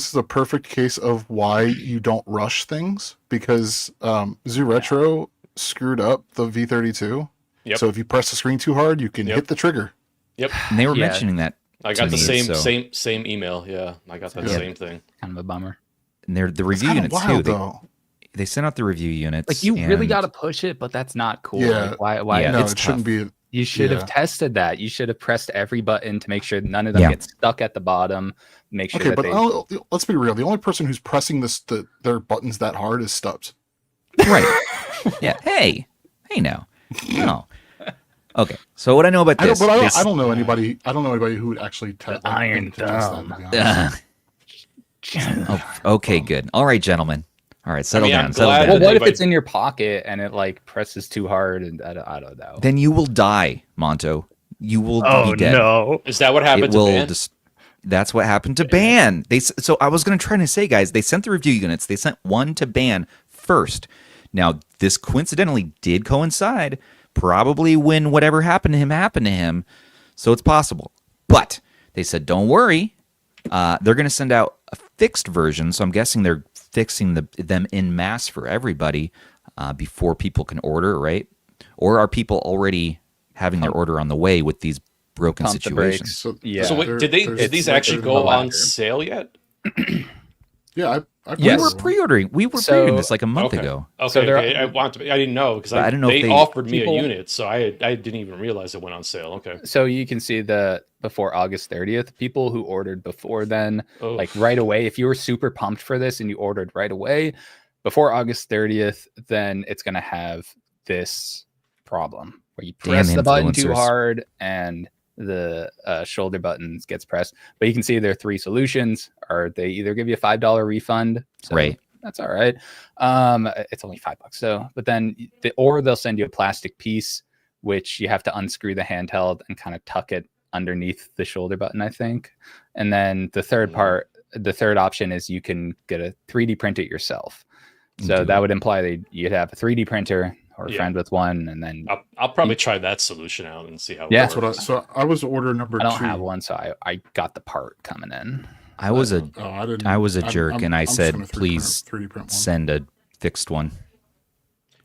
is a perfect case of why you don't rush things, because XURetro screwed up the V32. Yep. So if you press the screen too hard, you can hit the trigger. Yep. And they were mentioning that. I got the me, same email. Yeah, I got that same thing. Kind of a bummer. And they're the review Kinda units wild, too. though. They sent out the review units. Like, you really and- got to push it, but that's not cool. Yeah. Like, why? Yeah, No, it's it shouldn't be. You should have tested that. You should have pressed every button to make sure none of them get stuck at the bottom. Make sure Okay, that but let's be real. The only person who's pressing their buttons that hard is Stubbs. Right. Yeah. Hey now. No. Okay. So what I know about this, I don't know anybody. I don't know anybody who would actually test The iron thumb. okay, good. All right, gentlemen. All right, settle down. I'm Settle glad down. Well, what if Anybody- it's in your pocket and it like presses too hard and I don't know. Then you will die, Monto. You will be dead. No. Is that what happened to Ben? That's what happened to Ban. So I was going to try to say, guys, they sent the review units. They sent one to Ban first. Now, this coincidentally did coincide probably when whatever happened to him. So it's possible. But they said, don't worry. They're going to send out a fixed version. So I'm guessing they're fixing them en masse for everybody before people can order, right? Or are people already having their order on the way with these broken situations? So, So wait, did these actually go on sale yet? Yeah, We were pre-ordering. We were pre-ordering this like a month ago. Okay, So okay. I didn't know because I didn't know if they they- offered me people- a unit, so I didn't even realize it went on sale. Okay. So you can see that before August 30th, people who ordered before then, Oh. like right away, if you were super pumped for this and you ordered right away before August 30th, then it's going to have this problem where you press the button too influencers. hard and the shoulder buttons gets pressed. But you can see there are three solutions. Or they either give you a $5 refund, so Right. that's all right. It's only $5, so but then or they'll send you a plastic piece, which you have to unscrew the handheld and kind of tuck it underneath the shoulder button, I think. And then the third option is you can get a 3D print it yourself. So that would imply that you'd have a 3D printer or a friend with one, and then I'll probably try that solution out and see how. Yeah. it works. So I was order number I don't 2. have one, so I got the part coming in. I was a I was a jerk, and I I'm just said, gonna 3D please print one. send a fixed one.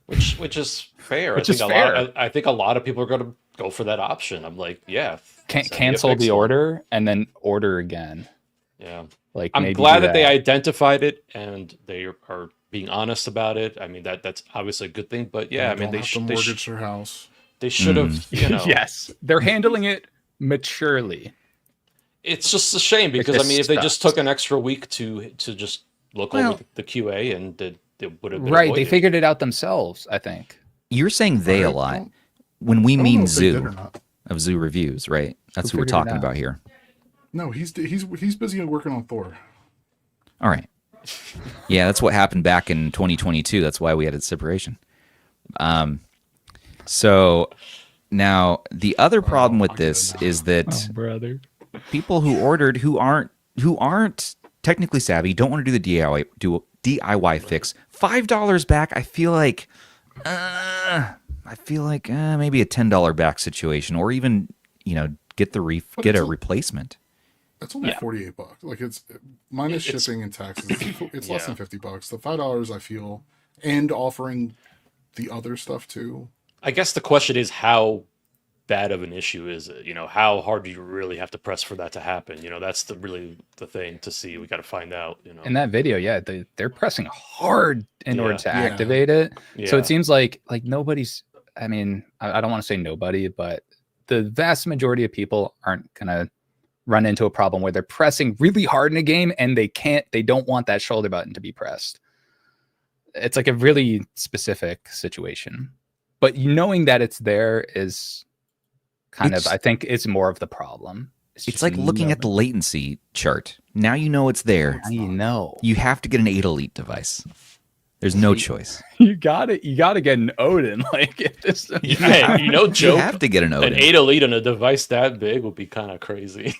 Which is fair. Which I is think fair. I think a lot of people are going to go for that option. I'm like, yeah. send me a Cancel fixed the one. order and then order again. Yeah. Like I'm maybe glad do that they identified it and they are being honest about it. I mean, that's obviously a good thing. But yeah, I mean, Don't they have to should mortgage their house. they should have. You know, Yes, they're handling it maturely. it's just a shame because I this mean, if they stuff. just took an extra week to just look Well- over the QA and it would have been Right, they avoided. figured it out themselves, I think. You're saying they a I lot. don't- When we I don't know mean if they did or Zoo not. of Zoo Reviews, right? That's Who who we're figured it talking out? about here. No, he's busy working on Thor. All right. Yeah, that's what happened back in 2022. That's why we had a separation. So now the other problem with I'll get this it now. is that Brother. people who ordered who aren't technically savvy, don't want to do the DIY fix. $5 back, I feel like maybe a $10 back situation, or even get get a replacement. It's only $48. Like it's minus shipping and taxes. It's less than $50. The $5 I feel, and offering the other stuff too. I guess the question is, how bad of an issue is it? How hard do you really have to press for that to happen? That's really the thing to see. We got to find out. In that video, they're pressing hard in order to activate it. Yeah. So it seems like nobody's. I mean, I don't want to say nobody, but the vast majority of people aren't gonna run into a problem where they're pressing really hard in a game and they don't want that shoulder button to be pressed. It's like a really specific situation, but knowing that it's there is kind of, I think, is more of the problem. It's like looking at the latency chart. Now you know it's there. You have to get an 8 Elite device. There's no choice. You gotta get an Odin. Like if this, Joe, you have to get an Odin. An 8 Elite on a device that big would be kind of crazy.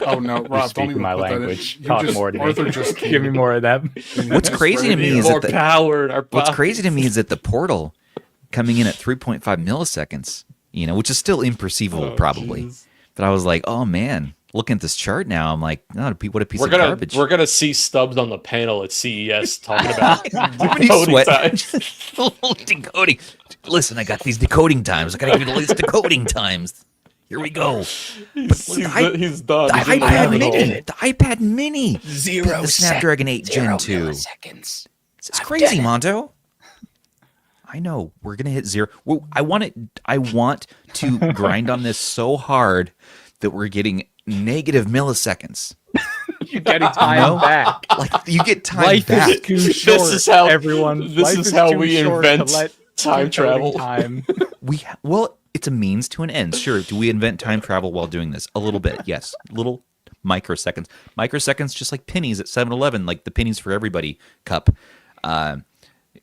Oh no, Rob! Don't even my put language. Talk more to me. Arthur just give me more of that. What's crazy to me is more power in our what's crazy to me is that the portal coming in at 3.5 milliseconds, which is still imperceivable probably. Geez. But I was like, oh man. Looking at this chart now, I'm like, oh, what a piece of garbage. We're gonna see Stubbs on the panel at CES talking about decoding. Listen, I got these decoding times. I gotta give you the latest decoding times. Here we go. He's done. The iPad Mini. The Snapdragon 8 Gen 2. Seconds. It's crazy, Monto. I know we're gonna hit 0. Well, I want to grind on this so hard that we're getting negative milliseconds. You're getting time back. Like you get time back. Life is too short. This is how everyone. This is how we invent time travel. Well, it's a means to an end. Sure. Do we invent time travel while doing this? A little bit, yes. Little microseconds. Microseconds, just like pennies at 7-Eleven, like the pennies for everybody cup.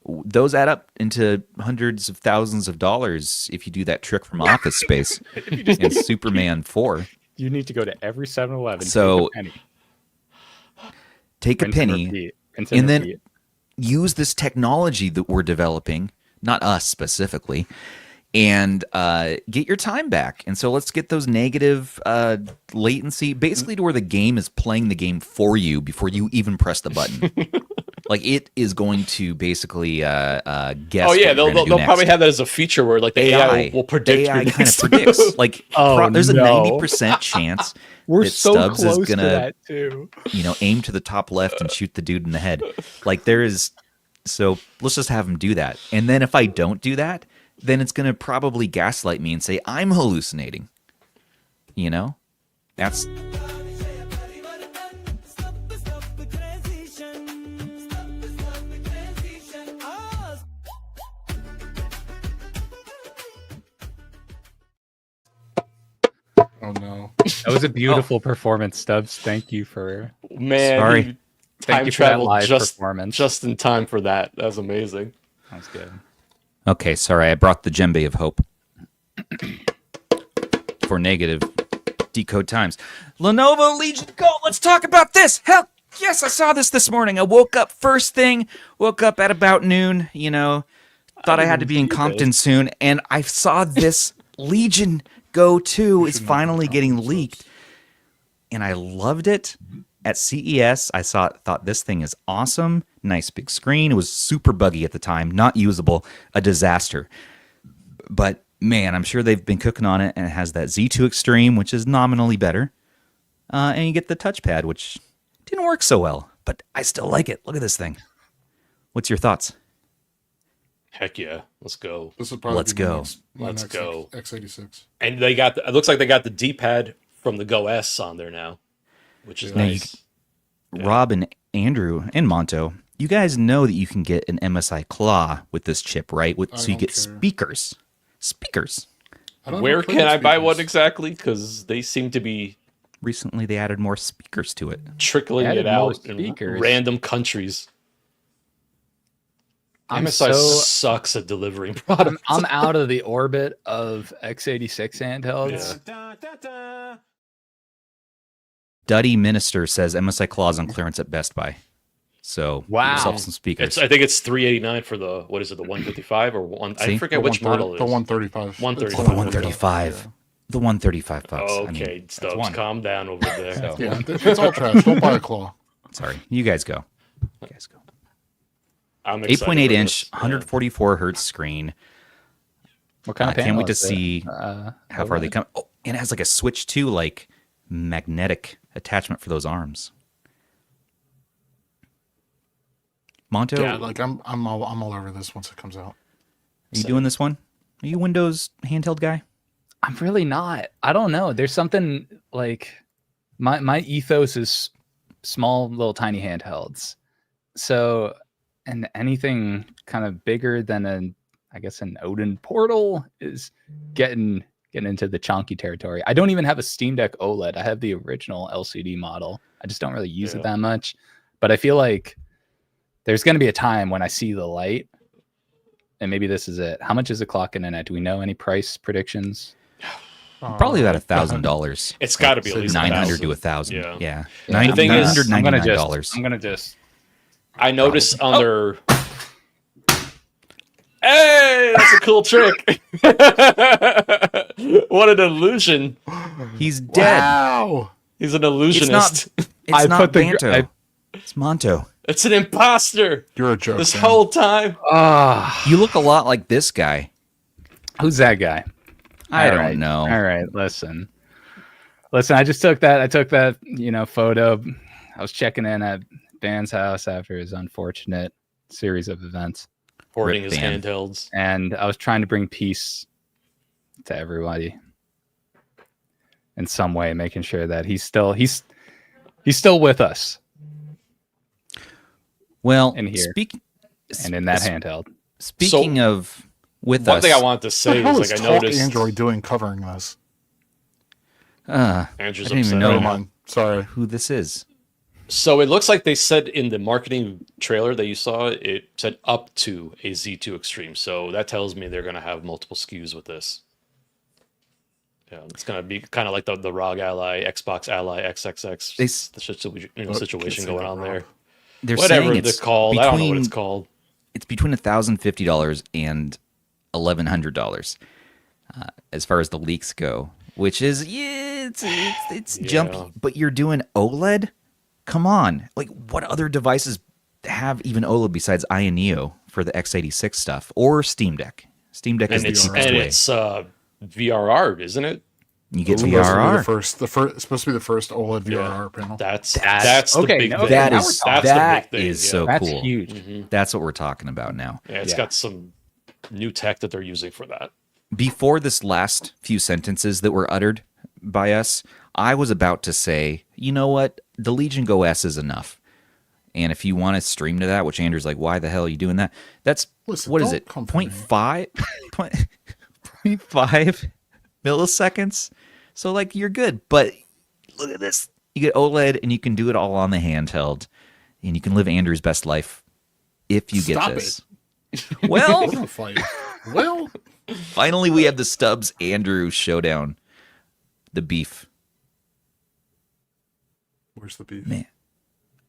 Those add up into hundreds of thousands of dollars if you do that trick from Office Space in Superman 4. You need to go to every 7-Eleven. So take a penny and then use this technology that we're developing, not us specifically, and get your time back. And so let's get those negative latency, basically to where the game is playing the game for you before you even press the button. Like it is going to basically guess. Oh yeah, they'll probably have that as a feature where like the AI will predict. The AI kind of predicts. Like there's a 90% chance we're that so Stubbs close is gonna, to that too. Aim to the top left and shoot the dude in the head. Like there is. So let's just have him do that. And then if I don't do that, then it's gonna probably gaslight me and say I'm hallucinating. That's. Oh no! That was a beautiful performance, Stubbs. Thank you for Sorry. Time travel live performance. Just in time for that. That was amazing. That was good. Okay, sorry, I brought the djembe of hope for negative decode times. Lenovo Legion Go. Let's talk about this. Hell, yes, I saw this morning. I woke up first thing. Woke up at about noon. Thought I had to be in Compton soon, and I saw this Legion Go 2 is finally getting leaked, and I loved it. At CES, I thought this thing is awesome. Nice big screen. It was super buggy at the time, not usable, a disaster. But man, I'm sure they've been cooking on it, and it has that Z2 Extreme, which is nominally better. And you get the touchpad, which didn't work so well, but I still like it. Look at this thing. What's your thoughts? Heck yeah, let's go. This will probably Let's go. X86. And it looks like they got the D-pad from the Go S on there now, which is nice. Rob and Andrew and Monto, you guys know that you can get an MSI Claw with this chip, right? So you get speakers. Where can I buy one exactly? Because they seem to be... Recently, they added more speakers to it. Trickling it out in random countries. MSI sucks at delivering products. I'm out of the orbit of x86 handhelds. Yeah. Duddy Minister says MSI Claws on clearance at Best Buy. So yourself some speakers. I think it's $389 for the 155 or one. I forget which model it is. The 135. 135. Oh, the 135. The 135 bucks. Okay, Stubbs, calm down over there. So, Yeah, it's all trash. Don't buy a claw. sorry, you guys go. You guys go. I'm excited 8.8 for inch, this. 144 hertz screen. What kind of panel Can't wait to is it? see how far they come. Oh, and it has like a switch too, like magnetic attachment for those arms. Monto, Yeah, like I'm all over this once it comes out. are you doing this one? Are you a Windows handheld guy? I'm really not. I don't know. There's something like my ethos is small, little, tiny handhelds. So, and anything kind of bigger than an Odin portal is getting into the chonky territory. I don't even have a Steam Deck OLED. I have the original LCD model. I just don't really use it that much. But I feel like there's going to be a time when I see the light, and maybe this is it. How much is it clocking in at? Do we know any price predictions? Probably about $1,000. It's got to be at least 900 to 1,000. $1,000. Yeah. The thing is, I'm gonna $999. just. I noticed on their. Hey, that's a cool trick. What an illusion. He's dead. Wow. He's an illusionist. It's not Banto. It's Monto. It's an imposter. You're a joke. This man. whole time. You look a lot like this guy. Who's that guy? I don't know. All right, listen. I just took that. Photo. I was checking in at Van's house after his unfortunate series of events, Hoarding Rip his Van. handhelds. and I was trying to bring peace to everybody in some way, making sure that he's still with us Well, in here and in that handheld. Speaking of with One us, thing I wanted to say What is, the hell like, I is noticed Android doing covering this? Andrew's I didn't even upset know. right Never now. mind. Sorry. who this is. So it looks like they said in the marketing trailer that you saw, it said up to a Z2 Extreme. So that tells me they're going to have multiple SKUs with this. Yeah, it's going to be kind of like the ROG Ally, Xbox Ally, XXX situation going on there. They're Whatever saying they're it's called. I don't know what between- it's called. It's between $1,050 and $1,100 as far as the leaks go, which is it's jumpy. But you're doing OLED? Come on! Like, what other devices have even OLED besides Ayaneo for the x86 stuff or Steam Deck? Steam Deck is the cheapest way. It's VRR, isn't it? You get Supposed to be VRR. it's supposed to be the first OLED VRR panel. That's the okay, big no, thing. That Now is we're talking. that the big thing, is yeah. so That's cool. huge. That's what we're talking about now. Yeah, it's got some new tech that they're using for that. Before this last few sentences that were uttered by us, I was about to say, you know what? The Legion Go S is enough. And if you want to stream to that, which Andrew's like, why the hell are you doing that? That's, Listen, what is don't it? come for me. 0.5 milliseconds? So, like, you're good. But look at this. You get OLED, and you can do it all on the handheld. And you can live Andrew's best life if you Stop get this. We're Well, gonna fight. Well, finally, we have the Stubbs Andrew showdown. The beef. where's the beef? Man,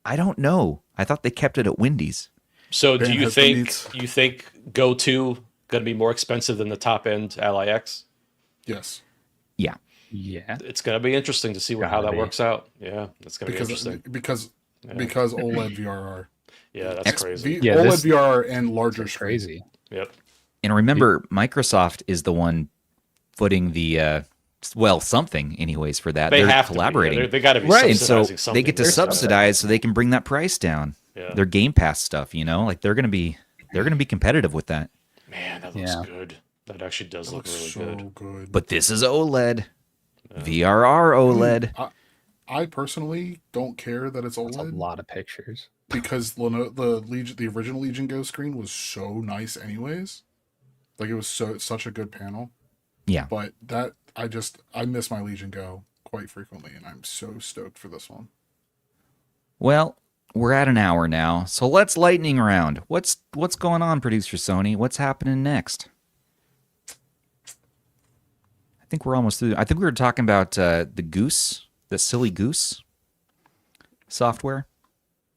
I don't know. I thought they kept it at Wendy's. So Ben do you has the think meats. Go 2 going to be more expensive than the top end Ally X? Yes, Yeah. Yeah. It's going to be interesting to see how Gotta that be. works out. Yeah, that's going to be interesting. because OLED VRR. Yeah, that's crazy. Yeah, OLED this- VRR and larger It's screen. crazy. Yep. And remember, Microsoft is the one footing the, something anyways for that. They They're have to be. collaborating. Yeah, they got to be Right. And so subsidizing something. they get to They're subsidize so they can bring that price down. Yeah. Their Game Pass stuff, like they're going to be competitive with that. Man, that looks Yeah. good. That actually does It look looks really so good. good. But this is OLED. VRR OLED. I personally don't care that it's That's a OLED lot of pictures. because the original Legion Go screen was so nice, anyways. Like, it was such a good panel. Yeah. But I miss my Legion Go quite frequently, and I'm so stoked for this one. Well, we're at an hour now, so let's lightning round. What's going on, producer Sony? What's happening next? I think we're almost through. I think we were talking about the Goose, the silly Goose software,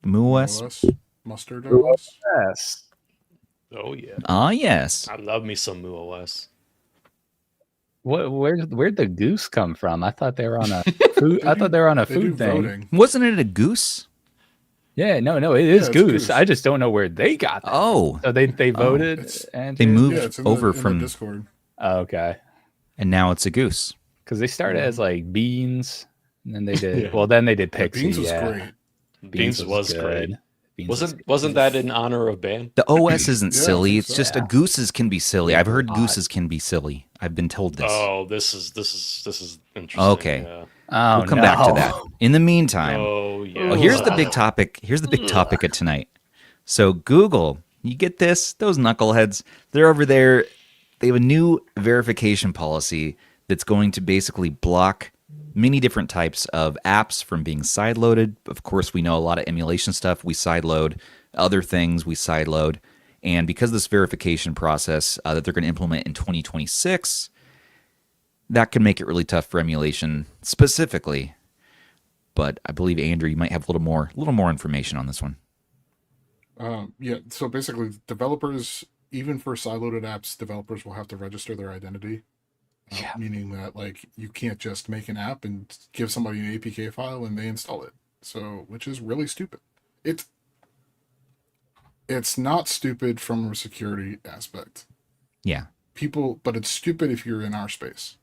MuOS. OS, Mustard OS. Yes. Oh yeah. Ah, yes. I love me some MuOS. Where'd the goose come from? I thought they were on a food. I thought they were on a food thing. Voting. Wasn't it a goose? Yeah, no, it is goose. Goose. I just don't know where they got that. Oh, So they voted and they moved Yeah, it's in over the from Discord. Oh, okay, and now it's a goose. because they started as like beans, and then they did. Yeah. Well, then they did pixie. Beans was great. Beans was great. good. Beans Wasn't that in honor of Ban? The OS isn't Yeah, I silly. think It's so. just a gooses can be silly. I've heard gooses can be silly. I've been told this. Oh, this is interesting. Okay. Yeah. Oh, We'll come back to no. that. In the meantime, Oh yeah. well, here's the big topic. Here's the big topic of tonight. So Google, you get this? Those knuckleheads, they're over there. They have a new verification policy that's going to basically block many different types of apps from being sideloaded. Of course, we know a lot of emulation stuff we sideload, other things we sideload. And because of this verification process that they're going to implement in 2026, that can make it really tough for emulation specifically. But I believe, Andrew, you might have a little more information on this one. Yeah, so basically, developers, even for sideloaded apps, developers will have to register their identity. Meaning that like you can't just make an app and give somebody an APK file and they install it. So, which is really stupid. It's not stupid from a security aspect. Yeah. But it's stupid if you're in our space,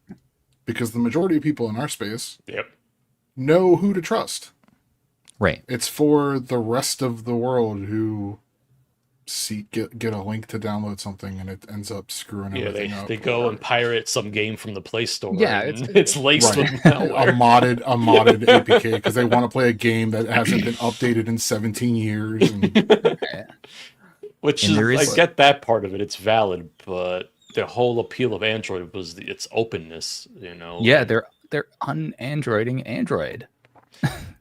because the majority of people in our space Yep. know who to trust. Right. It's for the rest of the world who get a link to download something and it ends up screwing Yeah, everything up. they go and pirate some game from the Play Store. Yeah, and it's laced Right. with a malware. modded APK because they want to play a game that hasn't been updated in 17 years. And Which And is, there is- I get that part of it. It's valid, but the whole appeal of Android was its openness. You know. Yeah, they're un-Androiding Android.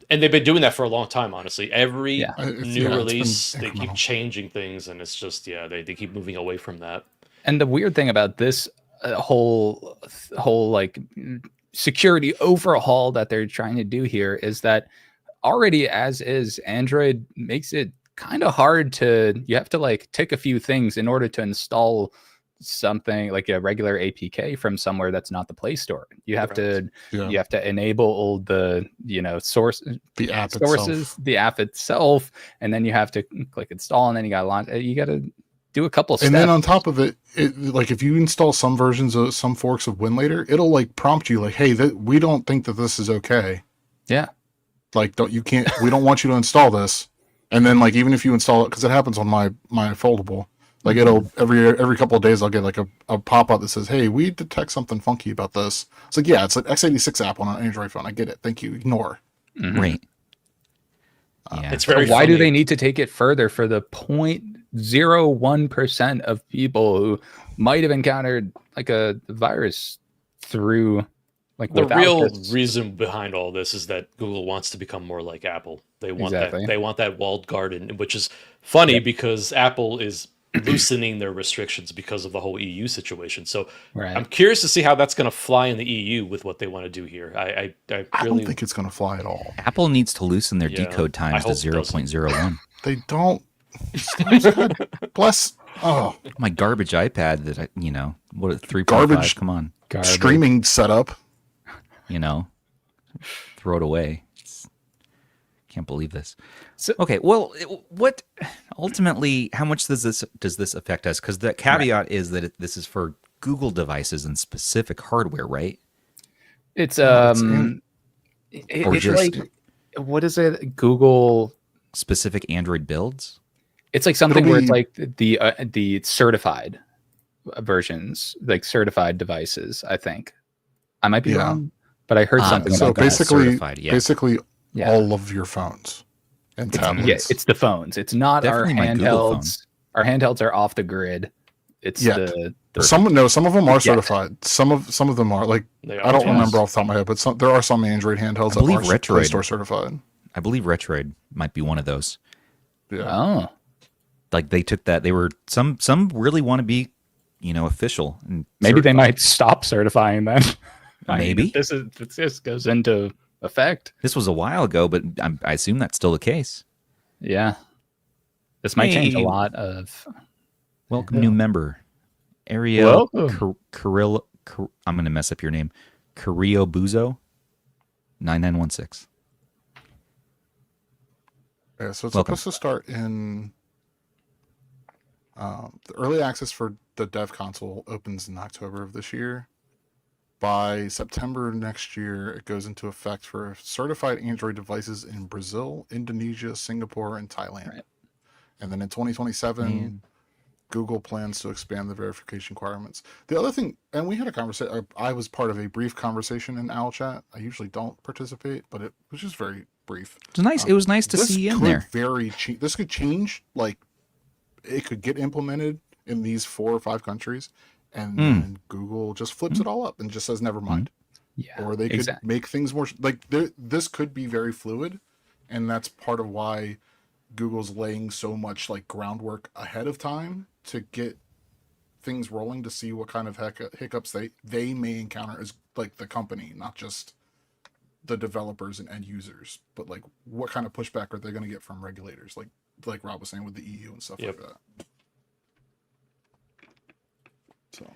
And they've been doing that for a long time, honestly. Every Yeah. new release, been they keep incremental. changing things, and it's just, they keep moving away from that. And the weird thing about this whole like security overhaul that they're trying to do here is that already as is, Android makes it kind of hard you have to like tick a few things in order to install something like a regular APK from somewhere that's not the Play Store. You have to enable all the the app sources, itself. the app itself, and then you have to click install, and then you got to launch. You got to do a couple steps. And then on top of it, like if you install some versions of some forks of WinLater, it'll like prompt you like, "Hey, we don't think that this is okay. Yeah, Like, we don't want you to install this." And then like even if you install it, because it happens on my foldable. Like it'll every couple of days I'll get like a pop up that says, "Hey, we detect something funky about this." It's like, yeah, it's an x86 app on an Android phone. I get it. Thank you. Ignore. Mm-hmm. Right. Yeah. It's very Why funny. do they need to take it further for the 0.01% of people who might have encountered like a virus through like The without real this? reason behind all this is that Google wants to become more like Apple. They want Exactly. that. They want that walled garden, which is funny because Apple is loosening their restrictions because of the whole EU situation. So Right. I'm curious to see how that's going to fly in the EU with what they want to do here. I I really don't think it's going to fly at all. Apple needs to loosen their Yeah, decode I times to hope it doesn't. 0.01. They don't. God bless. Oh, My garbage iPad that I, 3.5. Garbage. Come on, Garbage. streaming setup. throw it away. Can't believe this. So- Okay, well, what ultimately? How much does this affect us? Because the caveat is that this is for Google devices and specific hardware, right? It's Or it's just- like what is it? Google. Specific Android builds. It's like something It'll where it's be- like the certified versions, like certified devices. I think I might be Yeah. wrong, but I heard something So about that. basically, certified, yeah. Yeah. all of your phones and tablets. Yeah, it's the phones. It's not Definitely our my Google phone. handhelds. Our handhelds are off the grid. It's Yeah. the some of them are Yeah. certified. Some of them are like they I don't are, yes. remember off the top of my head, but there are some Android handhelds I believe that are Play Retroid. Store certified. I believe Retroid might be one of those. Yeah. oh Like they took that. They were some really want to be, official. And maybe they certified. might stop certifying them. Maybe. If this goes into effect. This was a while ago, but I assume that's still the case. Yeah, this might change a Hey. lot of. Welcome, new member, Ariel Welcome. I'm going to mess up your name, Kuriobuzo 9916. Yeah, so it's Welcome. supposed to start in the early access for the dev console opens in October of this year. By September next year, it goes into effect for certified Android devices in Brazil, Indonesia, Singapore, and Thailand. Right. And then in 2027, Google plans to expand the verification requirements. The other thing, and we had a conversation, I was part of a brief conversation in Owl Chat. I usually don't participate, but it was just very brief. It was nice. It was nice to see you in there. This could change, like, it could get implemented in these 4 or 5 countries, and then Google just flips it all up and just says never mind. Yeah, Or they could make things more like this could be very fluid, and that's part of why Google's laying so much like groundwork ahead of time to get things rolling, to see what kind of hiccups they may encounter as like the company, not just the developers and end users, but like what kind of pushback are they going to get from regulators, like Rob was saying with the EU and stuff like that. So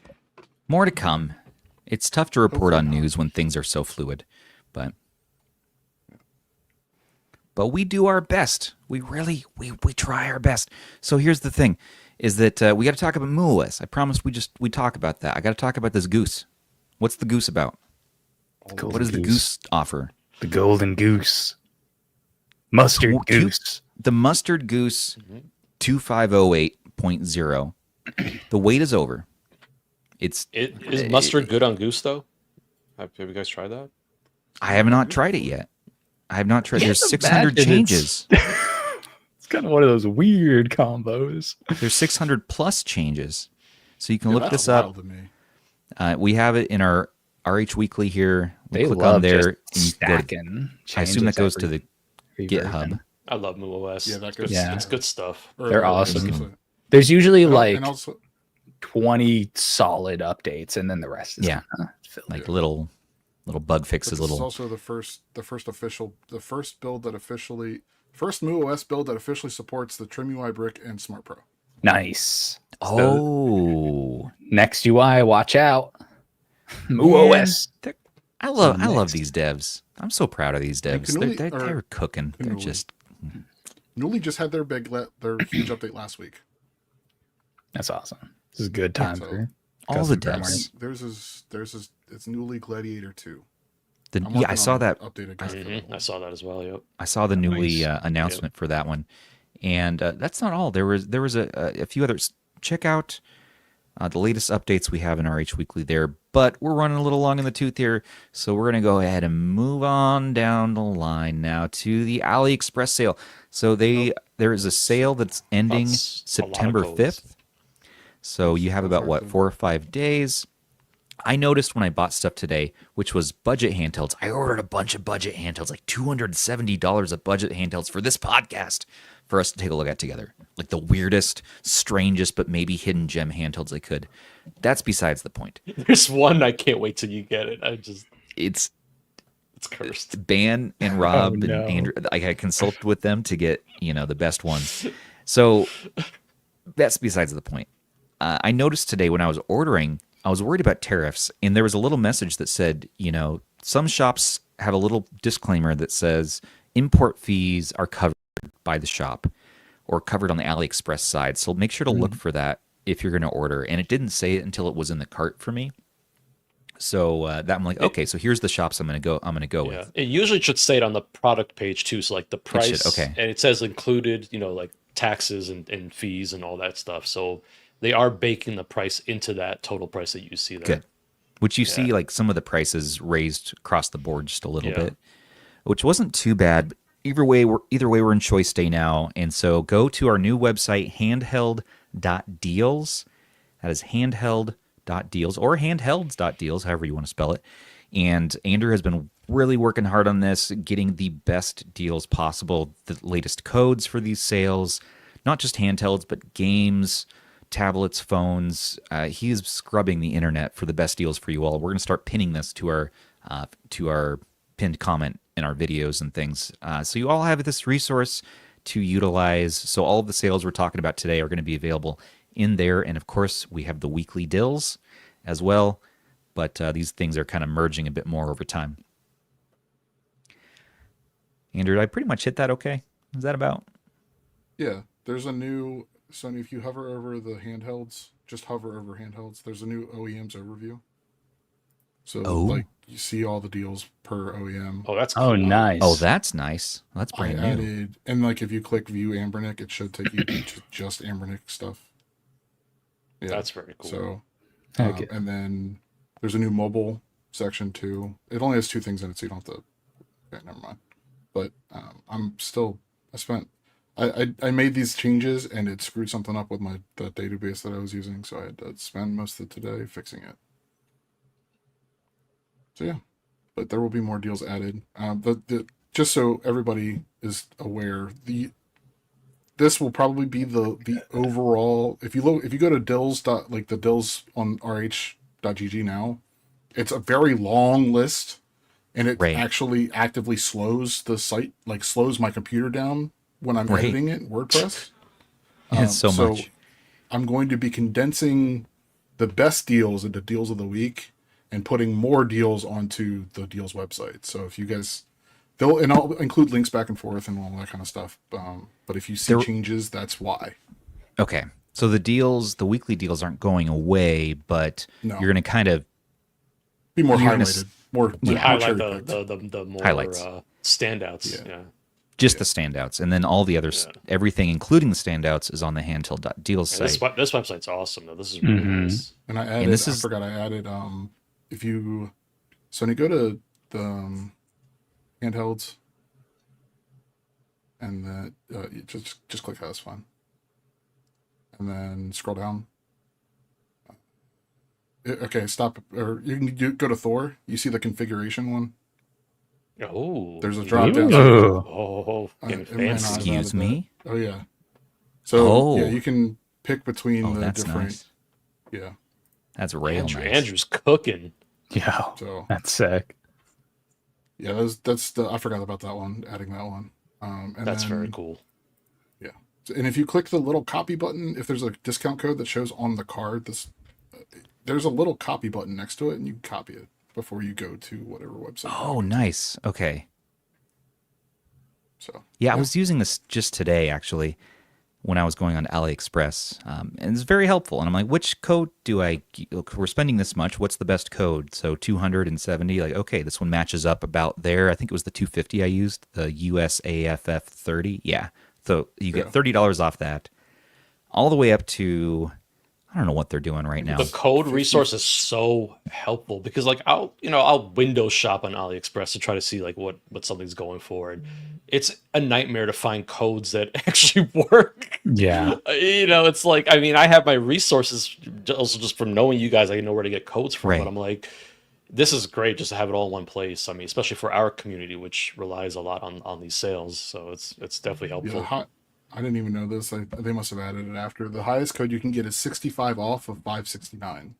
More to come. It's tough to report on news when things are so fluid, but we do our best. We really try our best. So here's the thing, is that we got to talk about MuOS. I promised we talk about that. I got to talk about this Goose. What's the Goose about? What does the Goose offer? The Golden Goose. Mustard Goose. The Mustard Goose 2508.0. The wait is over. Is mustard good on Goose though? Have you guys tried that? I have not tried it yet. I have not tried. There's 600 changes. It's kind of one of those weird combos. There's 600 plus changes, so you can look this up. We have it in our RH Weekly here. They click love on there. just stacking. I assume that goes to the GitHub. I love MuOS. Yeah, that goes. It's good stuff. They're awesome. There's usually like and also, 20 solid updates, and then the rest is like little bug fixes. This is also the first MuOS build that officially supports the Trim UI brick and Smart Pro. Nice. Oh, next UI, watch out. MuOS. I love these devs. I'm so proud of these devs. They're cooking. They're just. Newly just had their huge update last week. That's awesome. This is a good time for all the devs. It's Newly Gladiator 2. I saw that. Updated. I saw that as well. Yep. I saw the Newly announcement for that one, and that's not all. There was a few others. Check out the latest updates we have in RH Weekly there. But we're running a little long in the tooth here, so we're going to go ahead and move on down the line now to the Aliexpress sale. So there is a sale that's ending September 5th. So you have about, 4 or 5 days. I noticed when I bought stuff today, which was budget handhelds, I ordered a bunch of budget handhelds, like $270 of budget handhelds for this podcast for us to take a look at together. Like the weirdest, strangest, but maybe hidden gem handhelds I could. That's besides the point. There's one I can't wait till you get it. It's cursed. Ban and Rob and Andrew. I consulted with them to get the best ones. So that's besides the point. I noticed today when I was ordering, I was worried about tariffs, and there was a little message that said, some shops have a little disclaimer that says import fees are covered by the shop or covered on the AliExpress side. So make sure to look for that if you're going to order. And it didn't say it until it was in the cart for me. So that I'm like, okay, so here's the shops I'm going to go with. It usually should say it on the product page too. So like the price, okay. And it says included, like taxes and fees and all that stuff. So they are baking the price into that total price that you see there. Good. Which you see like some of the prices raised across the board just a little bit, which wasn't too bad. But either way, we're in choice day now. And so go to our new website, handheld.deals. That is handheld.deals or handhelds.deals, however you want to spell it. And Andrew has been really working hard on this, getting the best deals possible, the latest codes for these sales, not just handhelds, but games, tablets, phones. He is scrubbing the internet for the best deals for you all. We're going to start pinning this to our pinned comment in our videos and things. So you all have this resource to utilize. So all of the sales we're talking about today are going to be available in there. And of course, we have the weekly deals as well. but these things are kind of merging a bit more over time. Andrew, did I pretty much hit that okay? Is that about? Yeah, there's a new, so if you hover over the handhelds, just hover over handhelds, there's a new OEM's overview. So like you see all the deals per OEM. Oh, that's cool. Oh, nice. Oh, that's nice. That's brand new. Added, and like if you click view Ambernick, it should take you to just Ambernick stuff. Yeah, that's very cool. So, Okay. and then there's a new mobile section too. It only has 2 things in it, so you don't have to. Okay, never mind. But I made these changes and it screwed something up with the database that I was using, so I had to spend most of today fixing it. So yeah, but there will be more deals added. Just so everybody is aware, this will probably be the overall. If you go to Dills the Dills on rh.gg now, it's a very long list, and it actually actively slows the site, like slows my computer down when I'm editing it in WordPress. It's so much. I'm going to be condensing the best deals into deals of the week and putting more deals onto the deals website. So if you guys, I'll include links back and forth and all that kind of stuff. But if you see changes, that's why. Okay. So the weekly deals aren't going away, but you're going to kind of be more highlighted. Highlight the more highlights. Standouts. Yeah. Just the standouts, and then all the others, everything, including the standouts, is on the handheld.deals site. This website's awesome, though. This is really nice. And I added, I forgot I added, when you go to the handhelds, and then you just click that, that's fine. And then scroll down. Okay, stop, or you can go to Thor. You see the configuration one? Oh, there's a drop down. Excuse me. Oh yeah. So yeah, you can pick between the different. Nice. Yeah. That's real nice. Andrew's cooking. Yeah. So that's sick. Yeah, that's I forgot about that one. Adding that one. And that's very cool. Yeah. So, and if you click the little copy button, if there's a discount code that shows on the card, there's a little copy button next to it, and you can copy it before you go to whatever website. Oh, nice. Okay. So yeah, I was using this just today, actually, when I was going on Aliexpress, and it's very helpful. And I'm like, which code do I? Look, we're spending this much. What's the best code? So 270. Like, okay, this one matches up about there. I think it was the 250 I used, the USAFF 30. Yeah. So you get $30 off that, all the way up to. I don't know what they're doing right now. The code resource is so helpful because, like, I'll window shop on AliExpress to try to see like what something's going for, and it's a nightmare to find codes that actually work. Yeah, it's like, I mean, I have my resources also just from knowing you guys. I know where to get codes from, but I'm like, this is great just to have it all in one place. I mean, especially for our community, which relies a lot on these sales, so it's definitely helpful. Yeah, I didn't even know this. They must have added it after. The highest code you can get is 65 off of 569.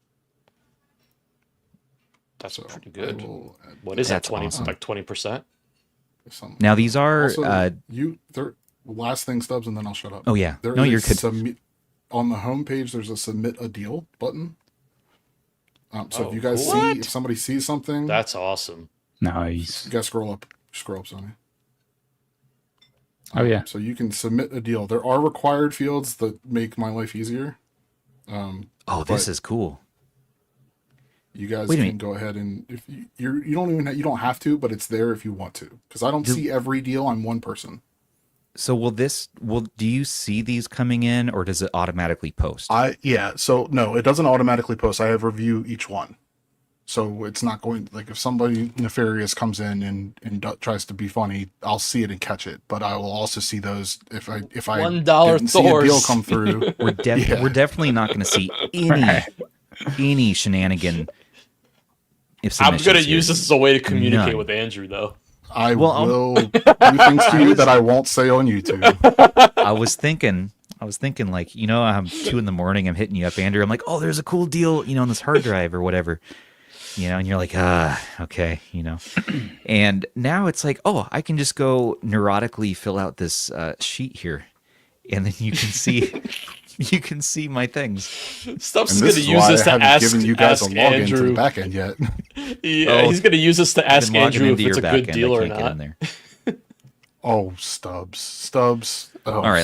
That's pretty good. What is that? 20, awesome. Like 20%? Now these are also, last thing, Stubbs, and then I'll shut up. Oh yeah, no, you're good. On the homepage, there's a submit a deal button. So if you guys see, if somebody sees something, that's awesome. Nice. You guys scroll up, Sonny. Oh yeah. So you can submit a deal. There are required fields that make my life easier. This is cool. You guys can go ahead and if you don't have to, but it's there if you want to. Because I don't see every deal. I'm one person. So do you see these coming in, or does it automatically post? So no, it doesn't automatically post. I have review each one. So it's not going, like, if somebody nefarious comes in and tries to be funny, I'll see it and catch it. But I will also see those if I $1 see a deal come through. We're definitely not going to see any shenanigan. I'm going to use this as a way to communicate with Andrew, though. I will do things to you that I won't say on YouTube. I was thinking, like, I'm 2 a.m. I'm hitting you up, Andrew. I'm like, oh, there's a cool deal, on this hard drive or whatever. And you're like, okay, And now it's like, oh, I can just go neurotically fill out this sheet here. And then you can see You can see my things. Stubbs And is this going is to use why this I to haven't ask, given you guys a ask login to the Andrew. back end yet. Yeah, he's going to use this to I've ask been logging Andrew if into it's a your good backend. deal I or can't get in not. there. Oh, Stubbs. Oh, All right,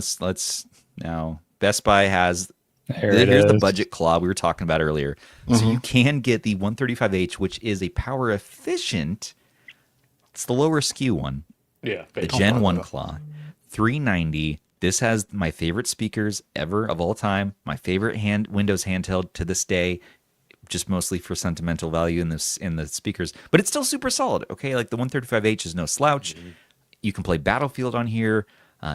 Stubbs. let's now. Best Buy has Here's the budget claw we were talking about earlier. So Mm-hmm. you can get the 135H, which is a power efficient. It's the lower SKU one. Yeah, The basically. Gen 1 claw, 390. This has my favorite speakers ever of all time. My favorite Windows handheld to this day, just mostly for sentimental value in the speakers. But it's still super solid. Okay, like the 135H is no slouch. Mm-hmm. You can play Battlefield on here.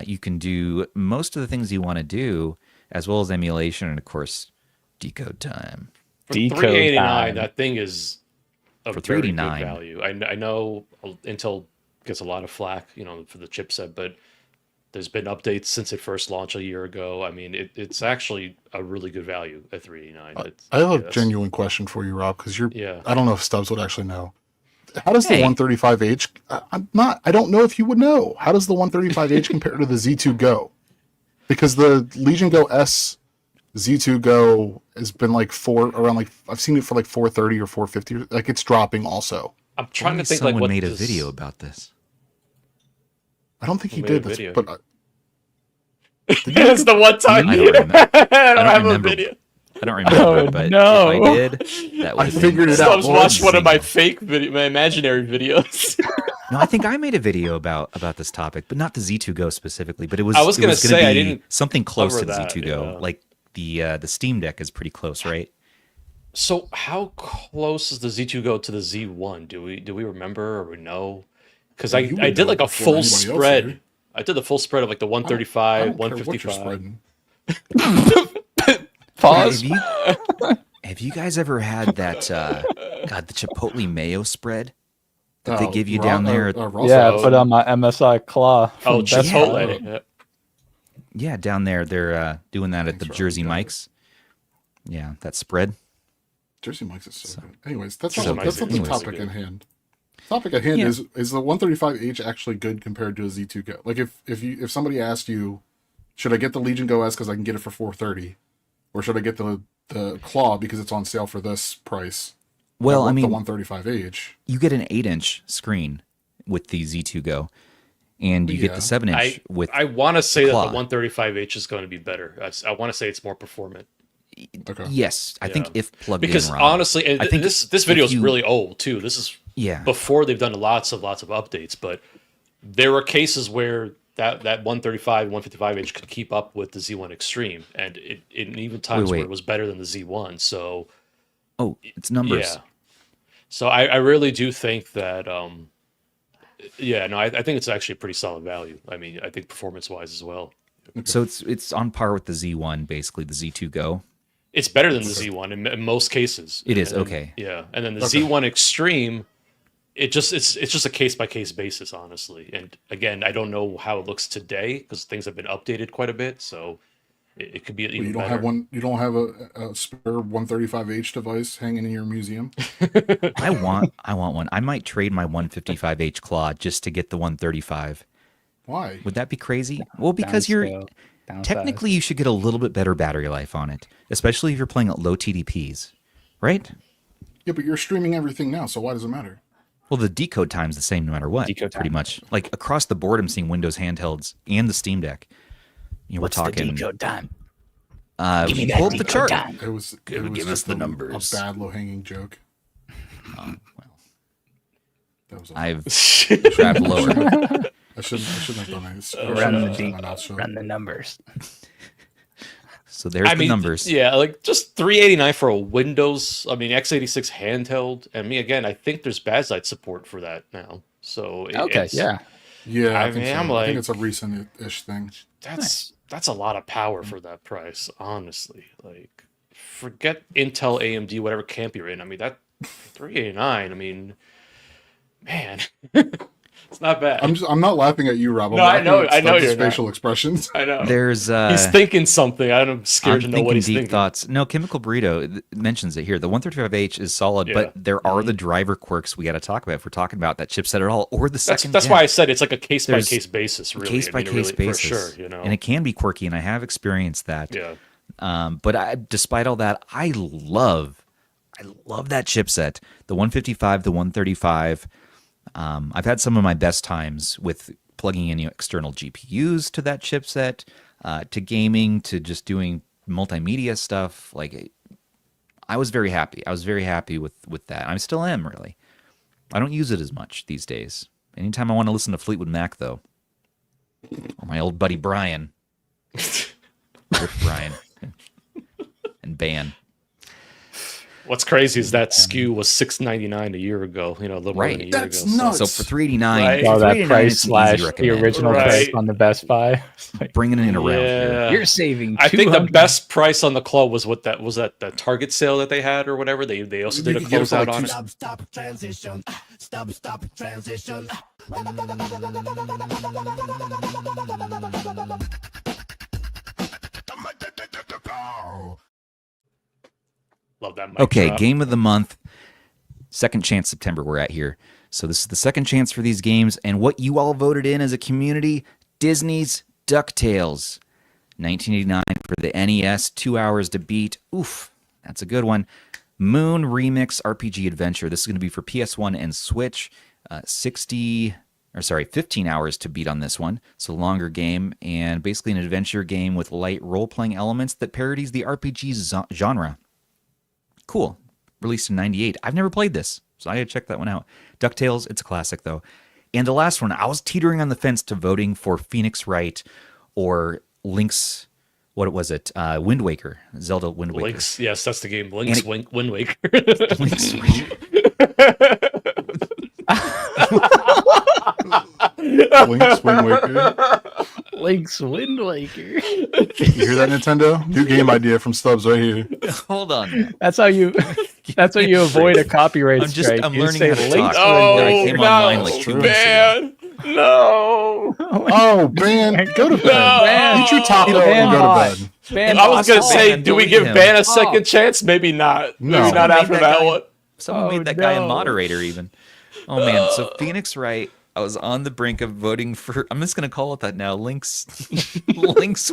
You can do most of the things you want to do, as well as emulation and of course decode time. For Decode $389, time. that thing is a For very good $389. value. I know Intel gets a lot of flack, for the chipset, but there's been updates since it first launched a year ago. I mean, it's actually a really good value at $389. I have a genuine question for you, Rob, because Yeah. I don't know if Stubbs would actually know. How does the Hey. 135H? I don't know if you would know. How does the 135H compare to the Z2 Go? Because the Legion Go S Z2 Go has been I've seen it for like 430 or 450. Like it's dropping also. I'm trying Only to think someone like what made a this- video about this. I don't think he Who made did a this, video? but It's the one time I don't remember. I don't have remember. a video. I don't remember, but no. if I did, that would I have been figured it out. Stubbs watched one of my insane. fake video, my imaginary videos. No, I think I made a video about this topic, but not the Z2 Go specifically. But it was. I was it gonna gonna say, I be didn't something close cover to the that, Z2 Go. yeah. Like the Steam Deck is pretty close, right? So how close is the Z2 Go to the Z1? Do we remember or we know? Because You would I did know like a before full anybody else spread. did. I did the full spread of like the I 135, don't care what you're 155. spreading. Pause. Have you guys ever had that? The Chipotle mayo spread that they give you Ro- down there? Yeah, I put on my MSI claw. Oh, from Best Buy. Chipotle. Yeah. Yeah, down there they're doing that at the Thanks, Rob. Jersey Got it. Mike's. Yeah, that spread. Jersey Mike's is so good. Anyways, that's Jersey not, Mike's that's not is the really topic good. at hand. Topic at hand Yeah. is the 135H actually good compared to a Z2 Go? Like if somebody asked you, should I get the Legion Go S because I can get it for 430, or should I get the Claw because it's on sale for this price? Well, I the mean, 135H. you get an 8-inch screen with the Z2 Go, and you get Yeah. the 7-inch with. I want to say that Claw. the 135H is going to be better. I want to say it's more performant. Okay. Yes, I think Yeah. if plugged Because in, Rob, honestly, and I think this if video is you- really old too. This is yeah, before they've done lots of updates, but there were cases where that 135, 155H could keep up with the Z1 Extreme, and in even times where wait. it was better than the Z1. So oh, it's numbers. yeah, so I really do think that I think it's actually a pretty solid value. I mean, I think performance wise as well, So it's on par with the Z1, basically the Z2 Go. it's better than the Z1 in most cases. It is, And then- okay. Yeah, and then the Okay. Z1 Extreme, it's just a case by case basis, honestly. And again, I don't know how it looks today because things have been updated quite a bit, so it could be even You don't better. have one. You don't have a spare 135H device hanging in your museum. I want one. I might trade my 155H Claw just to get the 135. Why? Would that be crazy? Well, because you're Downscale, downsize. technically you should get a little bit better battery life on it, especially if you're playing at low TDPs, right? Yeah, but you're streaming everything now, so why does it matter? Well, the decode time's the same no matter what. Decode pretty time. much. Like across the board, I'm seeing Windows handhelds and the Steam Deck. We're talking. time? Pull up the chart. It was. Give it was us just the a numbers. bad low hanging joke. Well, That was. I've trapped lower. I shouldn't have done it. Run the numbers. So there's the numbers. Yeah, like just $389 for a Windows, x86 handheld. And again, I think there's Bazzite support for that now. So Okay, yeah. Yeah, I I think mean, so. I'm I like- think it's a recent-ish thing. that's a lot of power for that price, honestly. Like, forget Intel, AMD, whatever camp you're in. I mean, that $389. I mean, man, It's not bad. I'm not laughing at you, Rob. I'm No, I know. laughing I at know Stubbs' you're facial not. expressions. I know. There's He's thinking something. I'm scared to know what he's deep thinking. thoughts. No, Chemical Burrito mentions it here. The 135H is solid, Yeah. but there are the driver quirks we got to talk about if we're talking about that chipset at all, or the second. That's why I said it's like a case by There's case basis, really. Case by case basis, for sure. You know, and it can be quirky, and I have experienced that. yeah. But despite all that, I love that chipset. The 155, the 135. I've had some of my best times with plugging in external GPUs to that chipset, to gaming, to just doing multimedia stuff. Like, I was very happy. I was very happy with that. I still am, really. I don't use it as much these days. Anytime I want to listen to Fleetwood Mac, though, or my old buddy Brian, Rip Brian, and Ban. What's crazy is that SKU was $699 a year ago. You know, a little more than a year That's ago. nuts. So for $389, Right. Oh, that $389 price is an slash easy the recommend. original Right. price on the Best Buy. Bringing it in around here. Yeah. You're saving. I think the 200. best price on the club was the Target sale that they had or whatever. They also did a You could get it for closeout like on it. Stop transition. Stop transition. Love that mic Okay, drop. game of the month, second chance September we're at here. So this is the second chance for these games, and what you all voted in as a community, Disney's DuckTales. 1989 for the NES, 2 hours to beat. Oof, that's a good one. Moon Remix RPG Adventure. This is going to be for PS1 and Switch. 15 hours to beat on this one. So longer game, and basically an adventure game with light role-playing elements that parodies the RPG genre. Cool. Released in 98. I've never played this, so I had to check that one out. DuckTales, it's a classic, though. And the last one, I was teetering on the fence to voting for Phoenix Wright or Link's, what was it? Wind Waker. Zelda Wind Waker. Link's, yes, that's the game. Link's Wind Waker. Link's Link's Wind Waker. Link's Wind Waker. You hear that, Nintendo? New game idea from Stubbs right here. Hold on. That's how you. That's how you avoid a copyright strike. I'm You learning say how to Link's talk. Wind I Waker. came online like 2 weeks ago. man. No. Oh, man, go to bed. Man. Eat your taco Man, and go hot. to bed. Man, I was gonna Oh, say, man, do we delete give him. Ban a second chance? Maybe not. No. Maybe not Someone after made that guy- one. Someone Oh, made that guy a no. moderator, even. Oh, man. So Phoenix Wright, I was on the brink of voting for, I'm just going to call it that now, Link's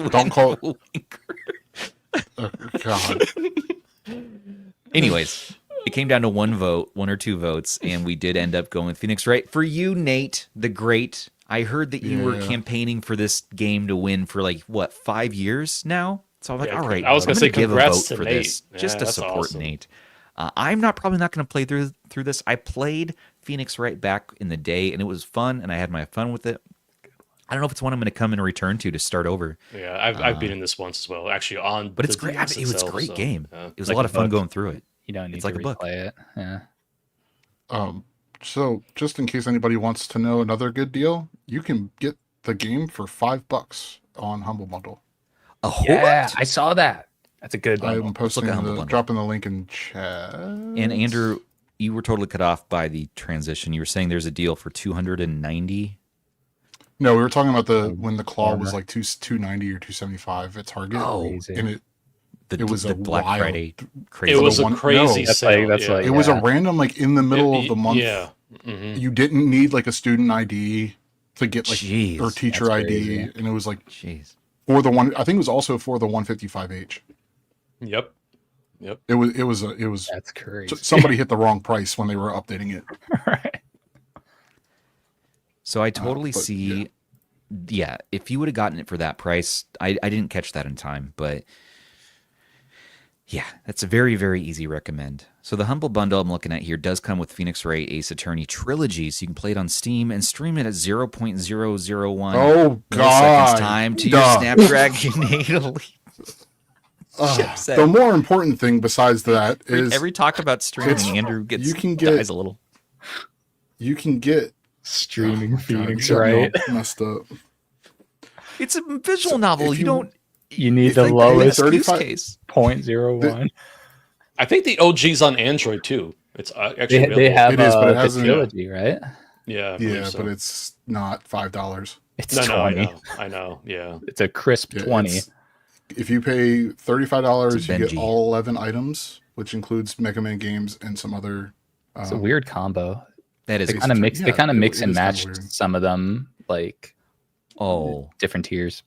Don't call it- Waker. Oh, God. Anyways, it came down to one or two votes, and we did end up going with Phoenix Wright. For you, Nate, the Great, I heard that you were Yeah. campaigning for this game to win for 5 years now? So I'm like, Yeah, all right, I was I'm gonna say give a congrats vote to for Nate. this, Yeah, just to that's support awesome. Nate. I'm probably not going to play through this. I played Phoenix Wright back in the day, and it was fun, and I had my fun with it. I don't know if it's one I'm going to come and return to start over. Yeah, I've been in this once as well. Actually, on But it's the great. DS It was a itself, great so, game. yeah. It was Like a lot a of fun book. going through it. You don't need It's to like a book. replay it. Yeah. So, just in case anybody wants to know another good deal, you can get the game for $5 on Humble Bundle. Oh, Yeah, I saw that. That's a good I'm one. posting look at Humble Bundle. dropping the link in chat. And Andrew, you were totally cut off by the transition. You were saying there's a deal for 290. No, we were talking about when the claw was like 290 or 275 at Target. Oh, Crazy. And it was the a Black wild- Friday crazy. It was a one- crazy no. That's sale. like- that's yeah. like- it was a Yeah. random in the middle of the month. Yeah. Mhm. You didn't need a student ID to get Jeez, or teacher that's ID, crazy. and it was Jeez. for the one. I think it was also for the 155H. Yep. It was That's crazy. somebody hit the wrong price when they were updating it. Right. So I totally but, see. Yeah, if you would have gotten it for that price, I didn't catch that in time, but yeah, that's a very, very easy recommend. So the Humble Bundle I'm looking at here does come with Phoenix Wright Ace Attorney Trilogy, so you can play it on Steam and stream it at 0.001 Oh milliseconds God! time to Duh. your Snapdragon 8 Elite Ugh. chipset. The more important thing besides that is Every talk about streaming, it's- Andrew gets you can get- dies a little. you can get Streaming God, Phoenix, you got me right? all messed up. It's a visual novel. if You you- don't. You need If the they pay lowest 35 case. 0.01. I think the OG's on Android too. It's actually They available. have It is, but it the hasn't- trilogy, right? Yeah, I Yeah, believe so. but it's not $5. It's No, 20. I know. Yeah. It's a crisp Yeah, 20. If you pay $35, It's a you get Benji. all 11 items, which includes Mega Man games and some other. It's a weird combo. That is They kind of mix. They yeah, kind of it mix and is kinda match weird. some of them, like different tiers.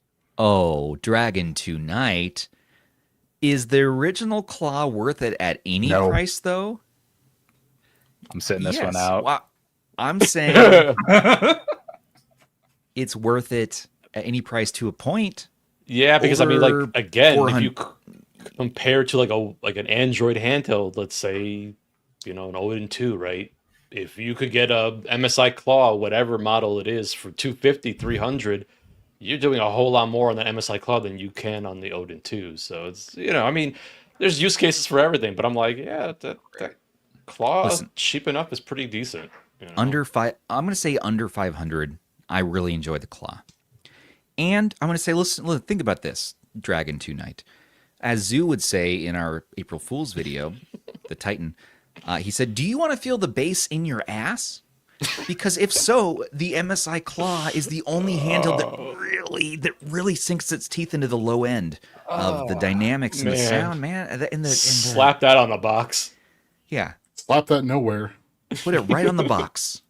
Dragon Tonight. Is the original claw worth it at any No. price, though? I'm sitting this one Yes. out. Well, I'm saying it's worth it at any price to a point. Yeah, because I mean, like, Over again, if 400 you compare to like an Android handheld, let's say, an Odin 2, right? If you could get a MSI Claw, whatever model it is, for 250, 300, you're doing a whole lot more on the MSI Claw than you can on the Odin 2. So it's, I mean, there's use cases for everything, but I'm like, yeah, that Claw cheap enough is pretty decent. Under five, I'm going to say under 500. I really enjoy the claw. And I'm going to say, listen, think about this, Dragon Tonight. As Zoo would say in our April Fool's video, the Titan, he said, "Do you want to feel the bass in your ass? Because if so, the MSI Claw is the only handheld that really sinks its teeth into the low end of the dynamics and the man. sound, man. Slap that on the box. Yeah, Slap that nowhere. put it right on the box.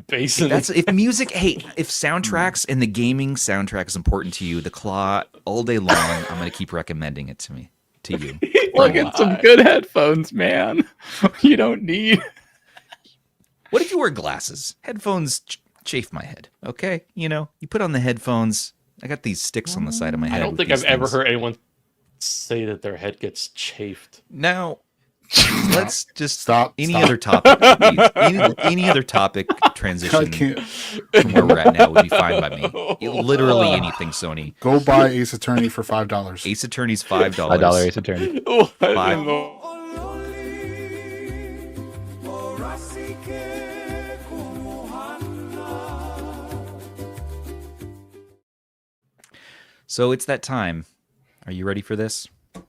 Bass in That's if music. Hey, if soundtracks and the gaming soundtrack is important to you, the Claw all day long. I'm going to keep recommending it to you. Look at some good headphones, man. You don't need. What if you wear glasses? Headphones chafe my head. Okay, you put on the headphones. I got these sticks on the side of my head. I don't with think these I've ever things. heard anyone say that their head gets chafed. Now, let's just Stop. any other topic. Please. Any other topic I transition can't. from where we're at now would be fine by me. Literally anything, Sony. Go buy Ace Attorney for $5. Ace Attorney's $5. $5 Ace Attorney. Oh, I Five. don't know. So it's that time. Are you ready for this? Oh.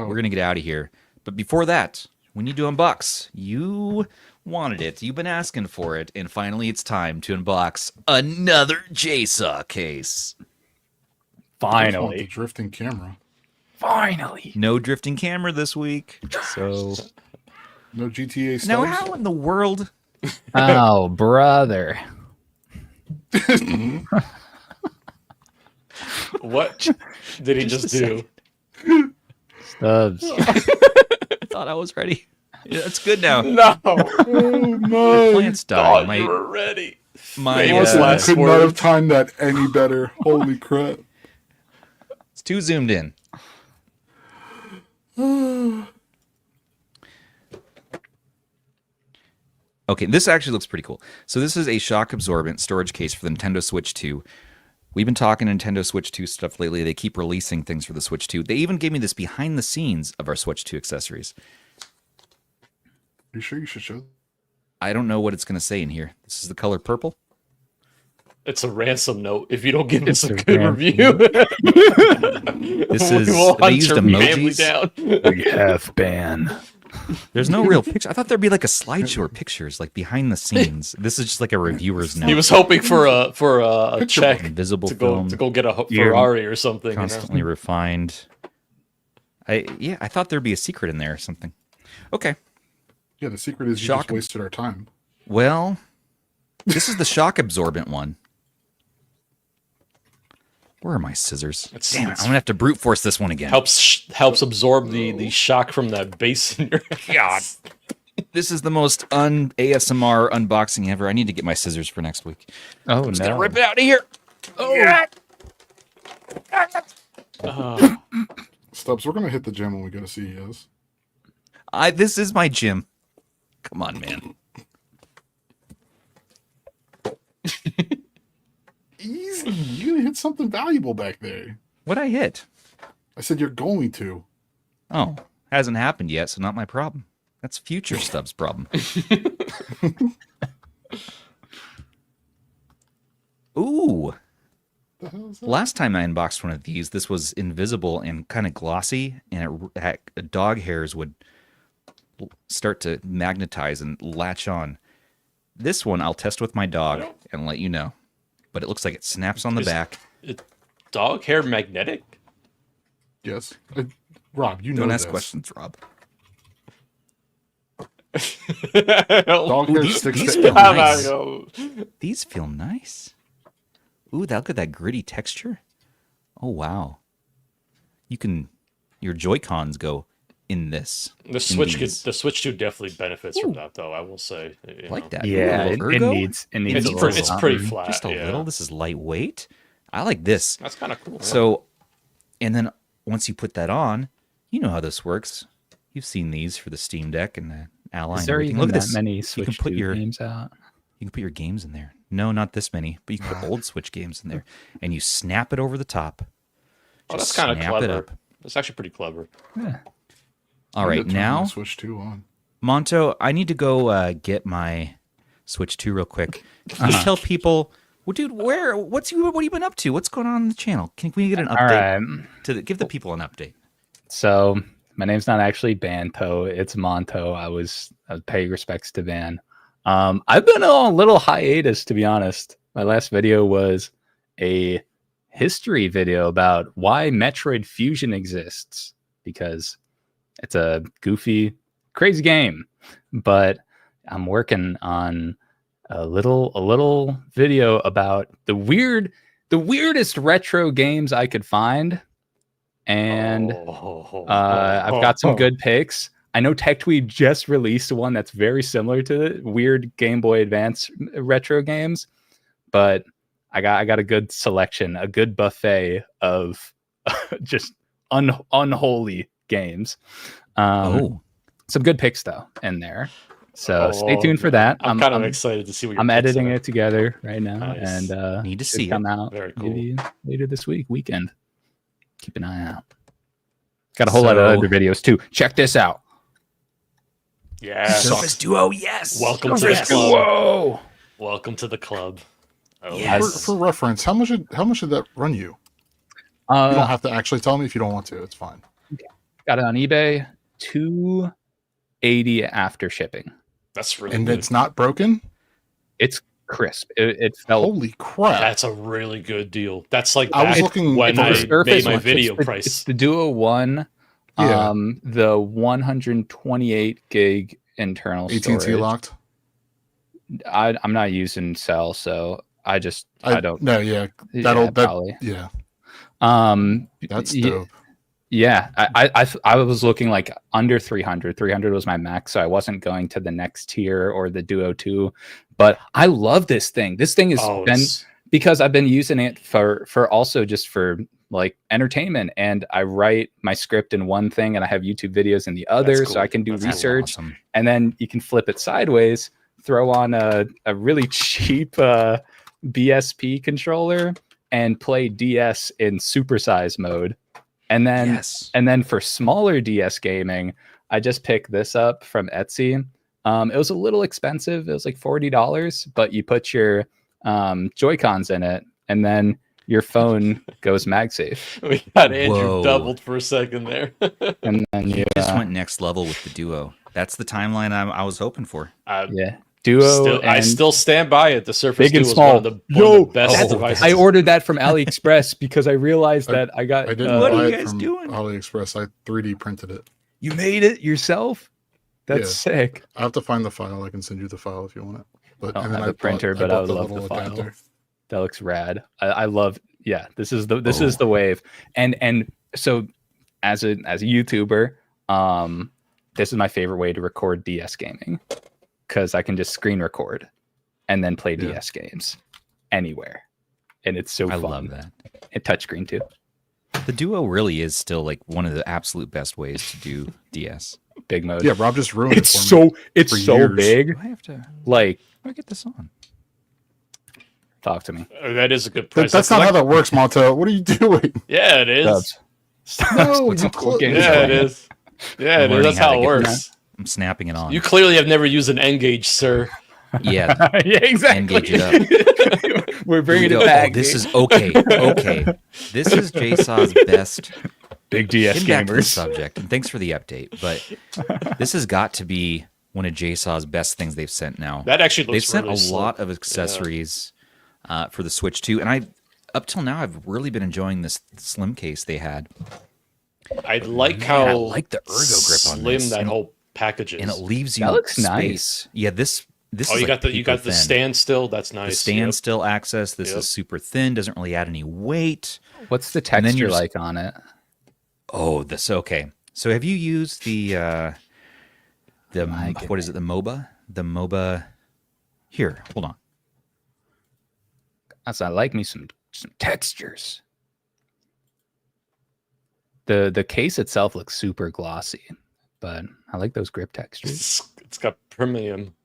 We're going to get out of here. But before that, we need to unbox. You wanted it. You've been asking for it. And finally, it's time to unbox another JSAUX case. The Finally. drifting camera. Finally. No drifting camera this week. So No GTA Stubbs. now how in the world? Oh, brother. What did he just do? Stubbs. I thought I was ready. Yeah, it's good now. No. Oh my. Plants died. Thought you were ready. My Famous last Could not words. have timed that any better. Holy crap. it's too zoomed in. Okay, this actually looks pretty cool. So this is a shock absorbent storage case for the Nintendo Switch 2. We've been talking Nintendo Switch 2 stuff lately. They keep releasing things for the Switch 2. They even gave me this behind the scenes of our Switch 2 accessories. You sure you should show? I don't know what it's going to say in here. This is the color purple. It's a ransom note if you don't give us It's a a good ransom review. This We is will they hunt used your family emojis. down. We have ban. There's no real picture. I thought there'd be like a slideshow of pictures, like behind the scenes. This is just like a reviewer's note. He was hoping for a check Invisible to film. go get a Ferrari or something. you know? Constantly refined. I thought there'd be a secret in there or something. Okay. Yeah, the secret is you Shock. just wasted our time. Well, this is the shock absorbent one. Where are my scissors? Damn it, I'm gonna have to brute force this one again. Helps absorb the shock from that bass in your God. This is the most ASMR unboxing ever. I need to get my scissors for next week. Oh, Just no. gonna rip it out of here. Stubbs, we're going to hit the gym when we go to CES. This is my gym. Come on, man. Easy. You're going to hit something valuable back there. What'd I hit? I said you're going to. Oh, hasn't happened yet, so not my problem. That's future Stubbs' problem. Ooh. The hell is that? Last time I unboxed one of these, this was invisible and kind of glossy, and dog hairs would start to magnetize and latch on. This one I'll test with my dog and let you know. But it looks like it snaps on the back. Dog hair magnetic? Yes. Rob, you know Don't ask this. questions, Rob. Dog hair sticks these to feel everything. nice. These feel nice. Ooh, look at that gritty texture. Oh, wow. Your Joy-Cons go in this. The Switch 2 definitely benefits from that, though. I will say, I like that. Yeah, Ooh, it ergo? needs a It's little pretty something. flat. Just a little. This is lightweight. I like this. That's kind of cool. So, and then once you put that on, you know how this works. You've seen these for the Steam Deck and the Ally. Is there and everything. even Look at that this. many You Switch can put 2 your games out? You can put your games in there. No, not this many, but you can put old Switch games in there, and you snap it over the top. Oh, that's Just kind of snap it clever. up. That's actually pretty clever. Yeah. All right, now Switch 2 on. Monto, I need to go get my Switch 2 real quick. Can you tell people, well, dude, what have you been up to? What's going on in the channel? Can we get an update? All right. Give the people an update. So my name's not actually Banto, it's Monto. I was paying respects to Ban. I've been on a little hiatus, to be honest. My last video was a history video about why Metroid Fusion exists, because it's a goofy, crazy game. But I'm working on a little video about the weirdest retro games I could find. And I've got some good picks. I know TechTweed just released one that's very similar to the weird Game Boy Advance retro games, but I got a good selection, a good buffet of just unholy games. Some good picks though in there. So stay tuned for that. I'm kind of excited to see what I'm editing it together right now, Nice. and Need to should see come it. out Very cool. maybe later this weekend. Keep an eye out. Got a whole lot of other videos too. Check this out. Yeah. Surface Duo, yes. Welcome to the club. Whoa! Welcome to the club. Oh, Yes. For reference, how much did that run you? You don't have to actually tell me if you don't want to. It's fine. Got it on eBay, $280 after shipping. That's really And good. it's not broken? It's crisp. It felt Holy crap. That's a really good deal. That's like I was back looking when for I the Surface made my one. video It's price. It's the Duo One, Yeah. the 128 gig internal AT&T storage. locked? I'm not using Cell, so I don't. No, yeah. Yeah, probably. Yeah. That's y- dope. Yeah, I was looking like under 300. 300 was my max, so I wasn't going to the next tier or the Duo 2. But I love this thing. This thing has been, because I've been using it for also just for like entertainment, and I write my script in one thing and I have YouTube videos in the other, That's so cool. I can do That's research, awesome. and then you can flip it sideways, throw on a really cheap BSP controller and play DS in supersize mode. And then for smaller DS gaming, I just picked this up from Etsy. It was a little expensive. It was like $40, but you put your Joy-Cons in it, and then your phone goes MagSafe. We got Andrew Whoa. doubled for a second there. And then You just went next level with the Duo. That's the timeline I was hoping for. yeah, Duo. I still stand by it. The Surface big and Duo is small. one of the best Oh, devices. I ordered that from AliExpress because I realized that I got. I didn't What are buy you it guys from doing? AliExpress. I 3D printed it. You made it yourself? That's Yeah. sick. I have to find the file. I can send you the file if you want it. But I don't and then have a printer, but I would love the file. That looks rad. I love. Yeah, this is the wave. And so as a YouTuber, this is my favorite way to record DS gaming, because I can just screen record and then play DS games anywhere, and it's so I fun. love that. And touchscreen too. The Duo really is still like one of the absolute best ways to do DS. Big mode. Yeah, Rob just ruined it's it for so me. it's for so years. big. Do I have to? Like, How do I get this on? talk to me. That is a good price. That's not how that works, Monto. What are you doing? Yeah, it is. Stubbs. No, Put some you cool cl- games Yeah, on it is. Yeah, it is. learning That's how how to it get works. I'm snapping it on. You clearly have never used an N-gauge, sir. Yeah, Yeah, exactly. engage it up. We're bringing Here it we go. back. Oh, this is okay. Okay, this is JSAUX's best. big DS Getting back to the gamers. subject, and thanks for the update. But this has got to be one of JSAU's best things they've sent now. That actually They've looks sent really a lot of accessories for the Switch too, and up till now I've really been enjoying this slim case they had. I like how I like the ergo grip on slim this. that And- whole package is. And it leaves you That looks space. nice. Yeah, this Oh, is you like got the paper-thin. standstill. That's nice. The standstill access. This Yep. is super thin. Doesn't really add any weight. What's the And then texture you're just- like on it? Oh, this okay. So have you used the My what is it? The MOBA? The MOBA. Here, hold on. I like me some textures. The case itself looks super glossy, but I like those grip textures. It's got premium.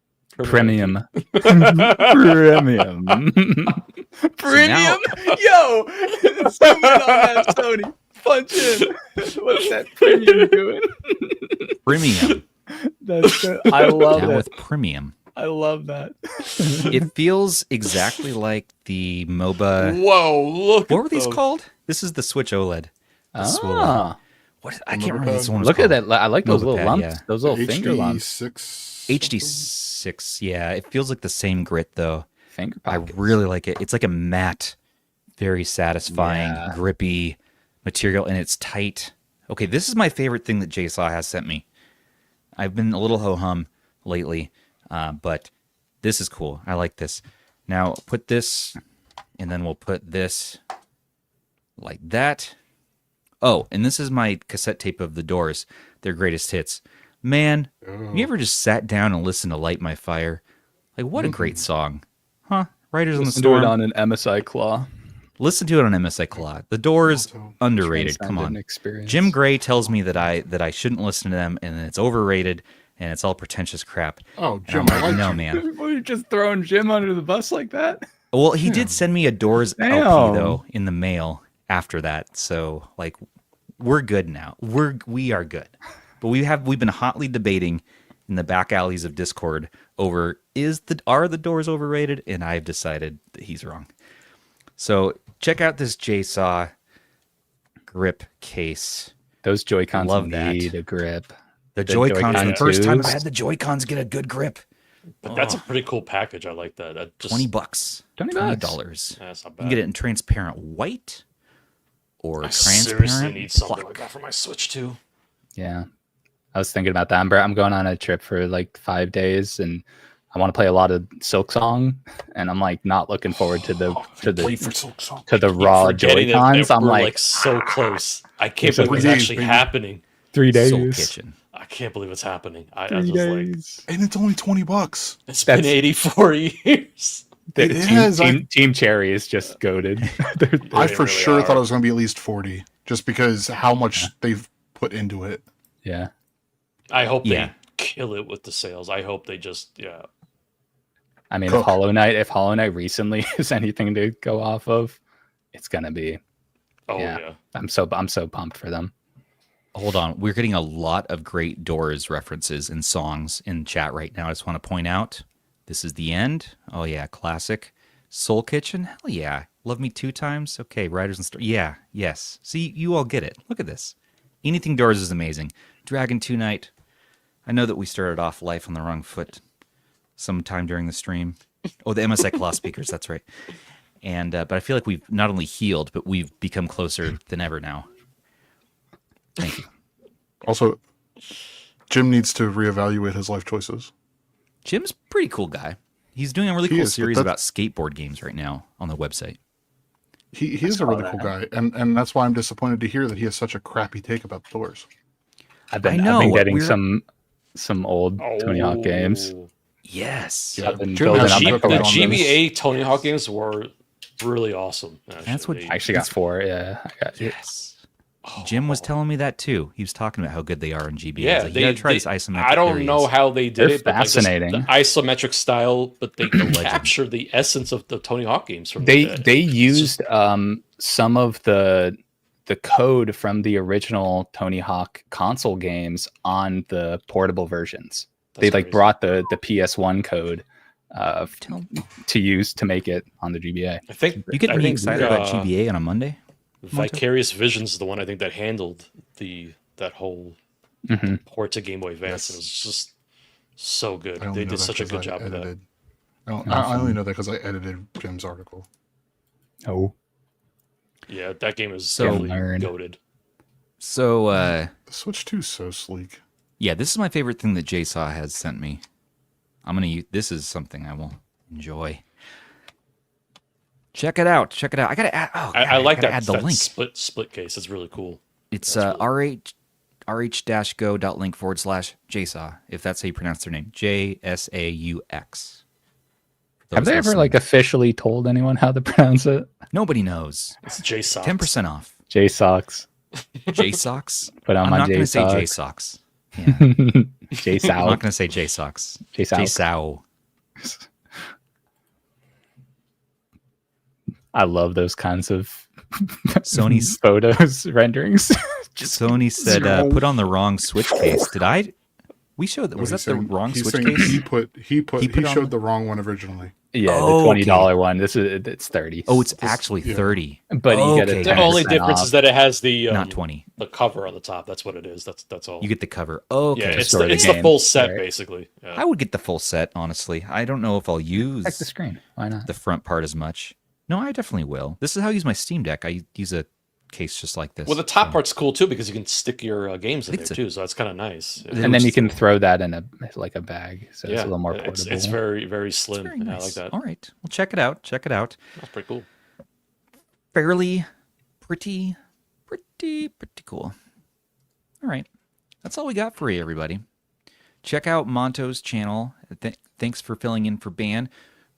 Premium. Premium. Premium. Yo, zoom in on that, Sony. Punch in. What's that premium doing? Premium. That's good. I love Down it. with premium. I love that. It feels exactly like the MOBA. Whoa! Look. What at were these those. called? This is the Switch OLED. The swollen- Ah, What? I can't remember what this one was look at called. that. I like those little Mobile pad, lumps. yeah. Those little finger lumps. HD6. HD6. Yeah, it feels like the same grit though. Finger I pockets. really like it. It's like a matte, very satisfying, Yeah. grippy material, and it's tight. Okay, this is my favorite thing that JSAW has sent me. I've been a little ho-hum lately, but this is cool. I like this. Now, put this, and then we'll put this like that. Oh, and this is my cassette tape of The Doors, their greatest hits. Man, have you ever just sat down and listened to Light My Fire? Like, what a great song. Huh? Riders on the Listen to Storm. it on an MSI claw. Listen to it on MSI Claw. The Doors, Monto. underrated. Come Transcendent on. experience. Jim Gray tells me that I shouldn't listen to them and it's overrated and it's all pretentious crap. Oh, And Jim, I'm I like, like no, you. man. Were you just throwing Jim under the bus like that? Well, he did send me a Doors LP Damn. though in the mail after that. So like, we're good now. We are good. But we've been hotly debating in the back alleys of Discord over are the Doors overrated? And I've decided that he's wrong. So check out this JSAW grip case. Those Joy-Cons Love that. need a grip. The The Joy-Cons, Joy-Con the first time I've 2s. had the Joy-Cons get a good grip. But that's a pretty cool package. I like that. That just, $20. $20. $20. That's not You bad. can get it in transparent white or I seriously transparent need something pluck. like that for my Switch too. Yeah. I was thinking about that. I'm going on a trip for like 5 days and I want to play a lot of Silk Song and I'm like not looking forward to the Play for Silk Song. to the Keep raw forgetting that Joy-Cons. I'm we're like so close. I can't It's a believe it's 3 days, actually baby. happening. 3 days. Soul Kitchen. I can't believe it's happening. I 3 just like days. And it's only $20. it's That's- been 84 years. The It is, Team Cherry is just goaded. I They for really sure are. thought it was going to be at least 40 just because how much they've put into it. Yeah. I hope Yeah. they kill it with the sales. I hope they just I mean, Cook. if Hollow Knight recently is anything to go off of, it's gonna be. Oh Yeah. yeah. I'm so pumped for them. Hold on. We're getting a lot of great Doors references and songs in chat right now. I just want to point out this is the end. Oh, yeah. Classic. Soul Kitchen. Hell yeah. Love Me 2 Times. Okay. Riders and Storm. Yeah. Yes. See, you all get it. Look at this. Anything Doors is amazing. Dragon 2 Night. I know that we started off life on the wrong foot sometime during the stream. Oh, the MSI Claw speakers. That's right. And but I feel like we've not only healed, but we've become closer than ever now. Thank you. Also, Jim needs to reevaluate his life choices. Jim's a pretty cool guy. He's doing a really He cool is, but series that's- about skateboard games right now on the website. He is a really cool guy, and that's why I'm disappointed to hear that he has such a crappy take about Doors. I've been know, getting we're- some old Tony Hawk games. Oh. Yes. Yeah. I've been Jim building has up my cheap- The collection. on this. GBA Tony Hawk games were really awesome. Actually. That's what- I actually got 4. Yeah, I got Yes. Jim was telling me that too. He was talking about how good they are in GBA. Yeah, He's like, you gotta try this isometric. I don't There he know is. how they did They're it. But like this- fascinating. the isometric style, but they legend. captured the essence of the Tony Hawk games from They the day. they used some of the code from the original Tony Hawk console games on the portable versions. That's They like crazy. brought the PS1 code Tell- to use to make it on the GBA. I think You get I pretty think, excited about GBA on a Monday? Vicarious Visions is the one I think that handled that whole Mhm. port to Game Boy Advance. And it was just So good. I only They know did that such a 'cause good I job of that. edited. I only know that because I edited Jim's article. Oh, Yeah, that game is So- definitely Learn. goated. So, The Switch 2 is so sleek. yeah, this is my favorite thing that JSAW has sent me. I'm gonna use. This is something I will enjoy. Check it out. Check it out. I gotta add. Oh, I God, like gotta that, add the that link. split case. It's really cool. It's That's rh-go.link/JSAW, if that's how you pronounce their name. JSAUX. have they ever like officially told anyone how to pronounce it? Nobody knows. It's JSAUX. 10% off. JSAUX. JSAUX? Put on I'm my not going to say JSAUX. JSAUX. Yeah. I'm JSAUX. not going to say JSAUX. JSAUX. JSAU. I love those kinds of Sony's photos renderings. Sony said, put on the wrong Switch case. Did I? We showed that. Was that the wrong he's Switch saying case? He put on showed the- the wrong one originally. Yeah, Oh, the $20 one. It's 30. Oh, it's actually yeah. 30. But you get Okay. a The 10% only difference off. is that it has the Not 20. the cover on the top. That's what it is. That's all. You get the cover. Okay. yeah, it's store the it's the game, full set right? basically. Yeah. I would get the full set, honestly. I don't know if I'll use Check the screen. Why not? the front part as much. No, I definitely will. This is how I use my Steam Deck. I use a case just like this. Well, the top so. part's cool too because you can stick your games in there It's a- too, so that's kind of nice. Yeah. And then you can throw that in a bag, so it's a little more it's portable. very very It's slim. very Yeah, nice. I like that. All right. Well, check it out. Check it out. That's pretty cool. Fairly pretty cool. All right. That's all we got for you, everybody. Check out Monto's channel. Thanks for filling in for Ban.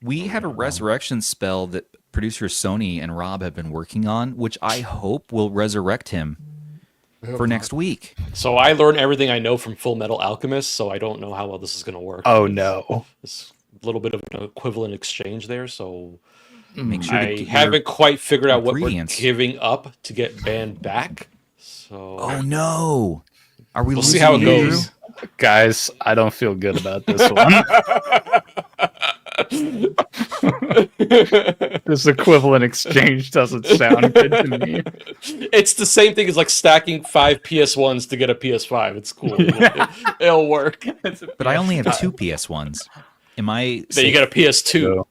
We have a resurrection spell that producer Sony and Rob have been working on, which I hope will resurrect him for next week. So I learned everything I know from Full Metal Alchemist, so I don't know how well this is going to work. Oh no. It's a little bit of an equivalent exchange there, so Make sure to I get your haven't quite figured out what we're ingredients. giving up to get banned back. So Oh no! Are we? We'll see losing how it Andrew? goes. Guys, I don't feel good about this one. This equivalent exchange doesn't sound good to me. It's the same thing as like stacking 5 PS1s to get a PS5. It's cool. It'll work. But I only have 2 PS1s. Am I? Then you get a PS2. So,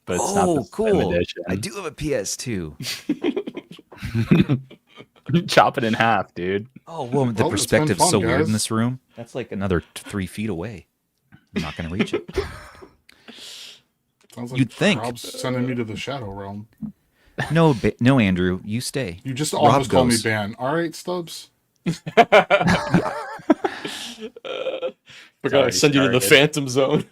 but it's not the Oh, Slim cool! edition. I do have a PS2. Chop it in half, dude. Oh well, the Well, it's been perspective's fun, so weird guys. in this room. That's like another 3 feet away. I'm not going to reach it. Sounds like You'd think. Rob's sending me to the Shadow Realm. No, no, Andrew, you stay. You just Rob almost called me goes. Ban. All right, Stubbs. We're gonna already send you to the started. Phantom Zone.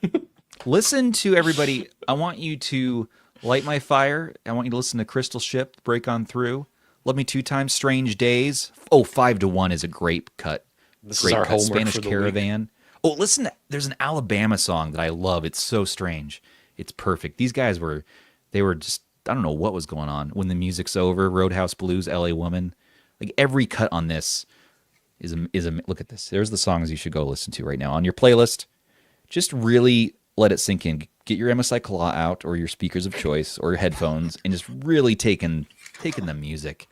Listen to everybody. I want you to light my fire. I want you to listen to Crystal Ship, Break On Through, Love Me 2 Times, Strange Days. Oh, 5 to 1 is a great cut. This Great is our cut. homework Spanish for the Caravan. Oh, listen, there's an Alabama song that I love. It's so strange. It's perfect. These guys were just, I don't know what was going on. When the Music's Over, Roadhouse Blues, LA Woman. Like every cut on this is a look at this. There's the songs you should go listen to right now on your playlist. Just really let it sink in. Get your MSI Claw out or your speakers of choice or your headphones and just really take in the music.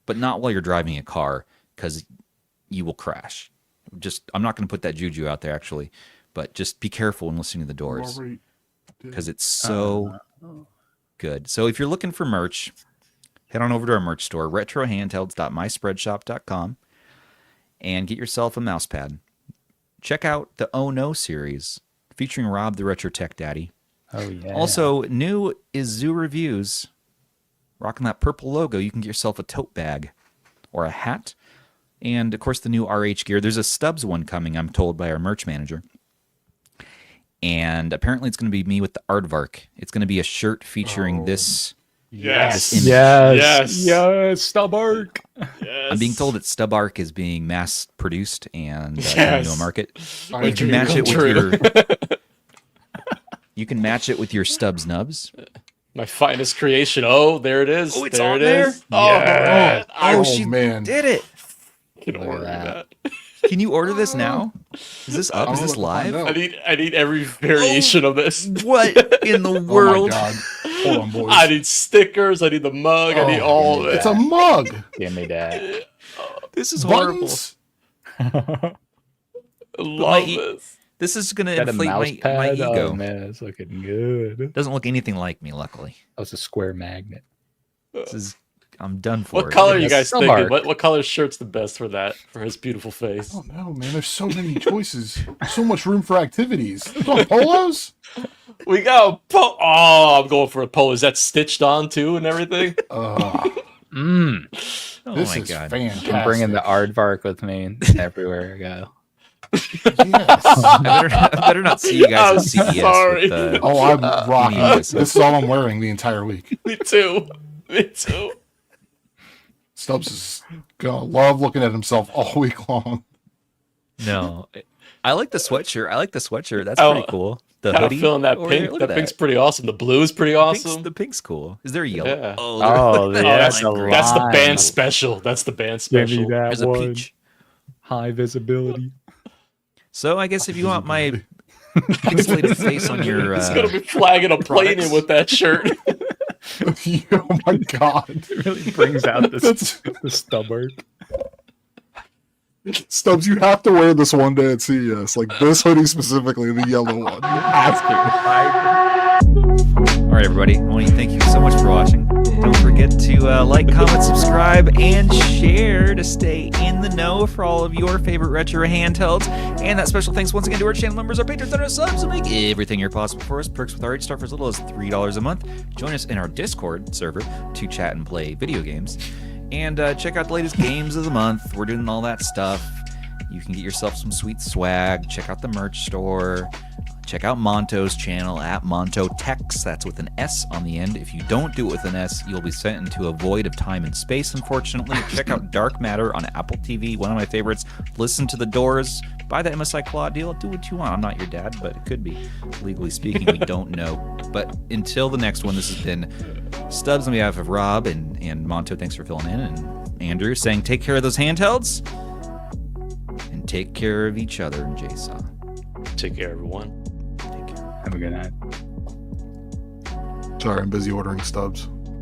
But not while you're driving a car because you will crash. I'm not going to put that juju out there actually, but just be careful when listening to the doors because it's so good. So if you're looking for merch, head on over to our merch store, retrohandhelds.myspreadshop.com, and get yourself a mouse pad. Check out the Oh No series featuring Rob, the Retro Tech Daddy. Oh yeah. Also, new is Zoo Reviews. Rocking that purple logo, you can get yourself a tote bag or a hat. And, of course, the new RH gear. There's a Stubbs one coming, I'm told, by our merch manager. And apparently it's going to be me with the aardvark. It's going to be a shirt featuring this. Yes. image. Yes, Stubbark. Yes. I'm being told that Stubbark is being mass-produced and coming Yes. to a market. My You can dream match come it with true. your... You can match it with your Stubbs nubs. My finest creation. Oh, there it is. Oh, it's there on it there? is. Oh, man. I Oh, she man. did it! can Look at order that. that. Can you order this now? Is this up? Is this live? I need every variation of this. What in the Oh my world? god. Hold on, boys. I need stickers. I need the mug. I need Oh, all of It's it. a mug. Give me that. This is horrible. Buttons. Love this. This is going to Got a inflate mouse my pad. ego. Oh man, it's looking good. Doesn't look anything like me, luckily. That was a square magnet. I'm done for. What color are you guys Some thinking? art. What color shirt's the best for that? For his beautiful face. Oh no, man! There's so many choices. So much room for activities. There's no polos. We got a polo. Oh, I'm going for a polo. Is that stitched on too and everything? Oh This my is god. fantastic. I'm bringing the aardvark with me everywhere I go. Yes. I better not see you guys I'm at CES. sorry. With the, Oh, I'm rocking. Yes. This is all I'm wearing the entire week. Me too. Me too. Stubbs is gonna love looking at himself all week long. no, I like the sweatshirt. That's Oh, pretty cool. The I'm hoodie. feeling that over pink. here, look That at pink's pretty awesome. The blue is pretty awesome. The pink's cool. Is there a yellow? Yeah. Oh, that's the great. That's the line. band special. That's the band Give me special. that There's a one. peach. High visibility. So I guess if you want my pixelated face on your, He's gonna be flagging a plane in with that shirt. Oh my god. It really brings out the stub arc. Stubbs, you have to wear this one day at CES. Like this hoodie specifically, the yellow one. You have to. All right, everybody. I want to thank you so much for watching. Don't forget to like, comment, subscribe, and share to stay in the know for all of your favorite retro handhelds. And that special thanks once again to our channel members, our patrons, and our subs who make everything here possible for us. Perks with RH start for as little as $3 a month. Join us in our Discord server to chat and play video games. And check out the latest games of the month. We're doing all that stuff. You can get yourself some sweet swag. Check out the merch store. Check out Monto's channel at MontoTex. That's with an S on the end. If you don't do it with an S, you'll be sent into a void of time and space, unfortunately. Check out Dark Matter on Apple TV, one of my favorites. Listen to The Doors. Buy the MSI Claw deal. Do what you want. I'm not your dad, but it could be. Legally speaking, we don't know. But until the next one, this has been Stubbs on behalf of Rob and Monto. Thanks for filling in. And Andrew saying take care of those handhelds. And take care of each other in JSAUX. Take care, everyone. Have a good night. Sorry, I'm busy ordering Stubbs.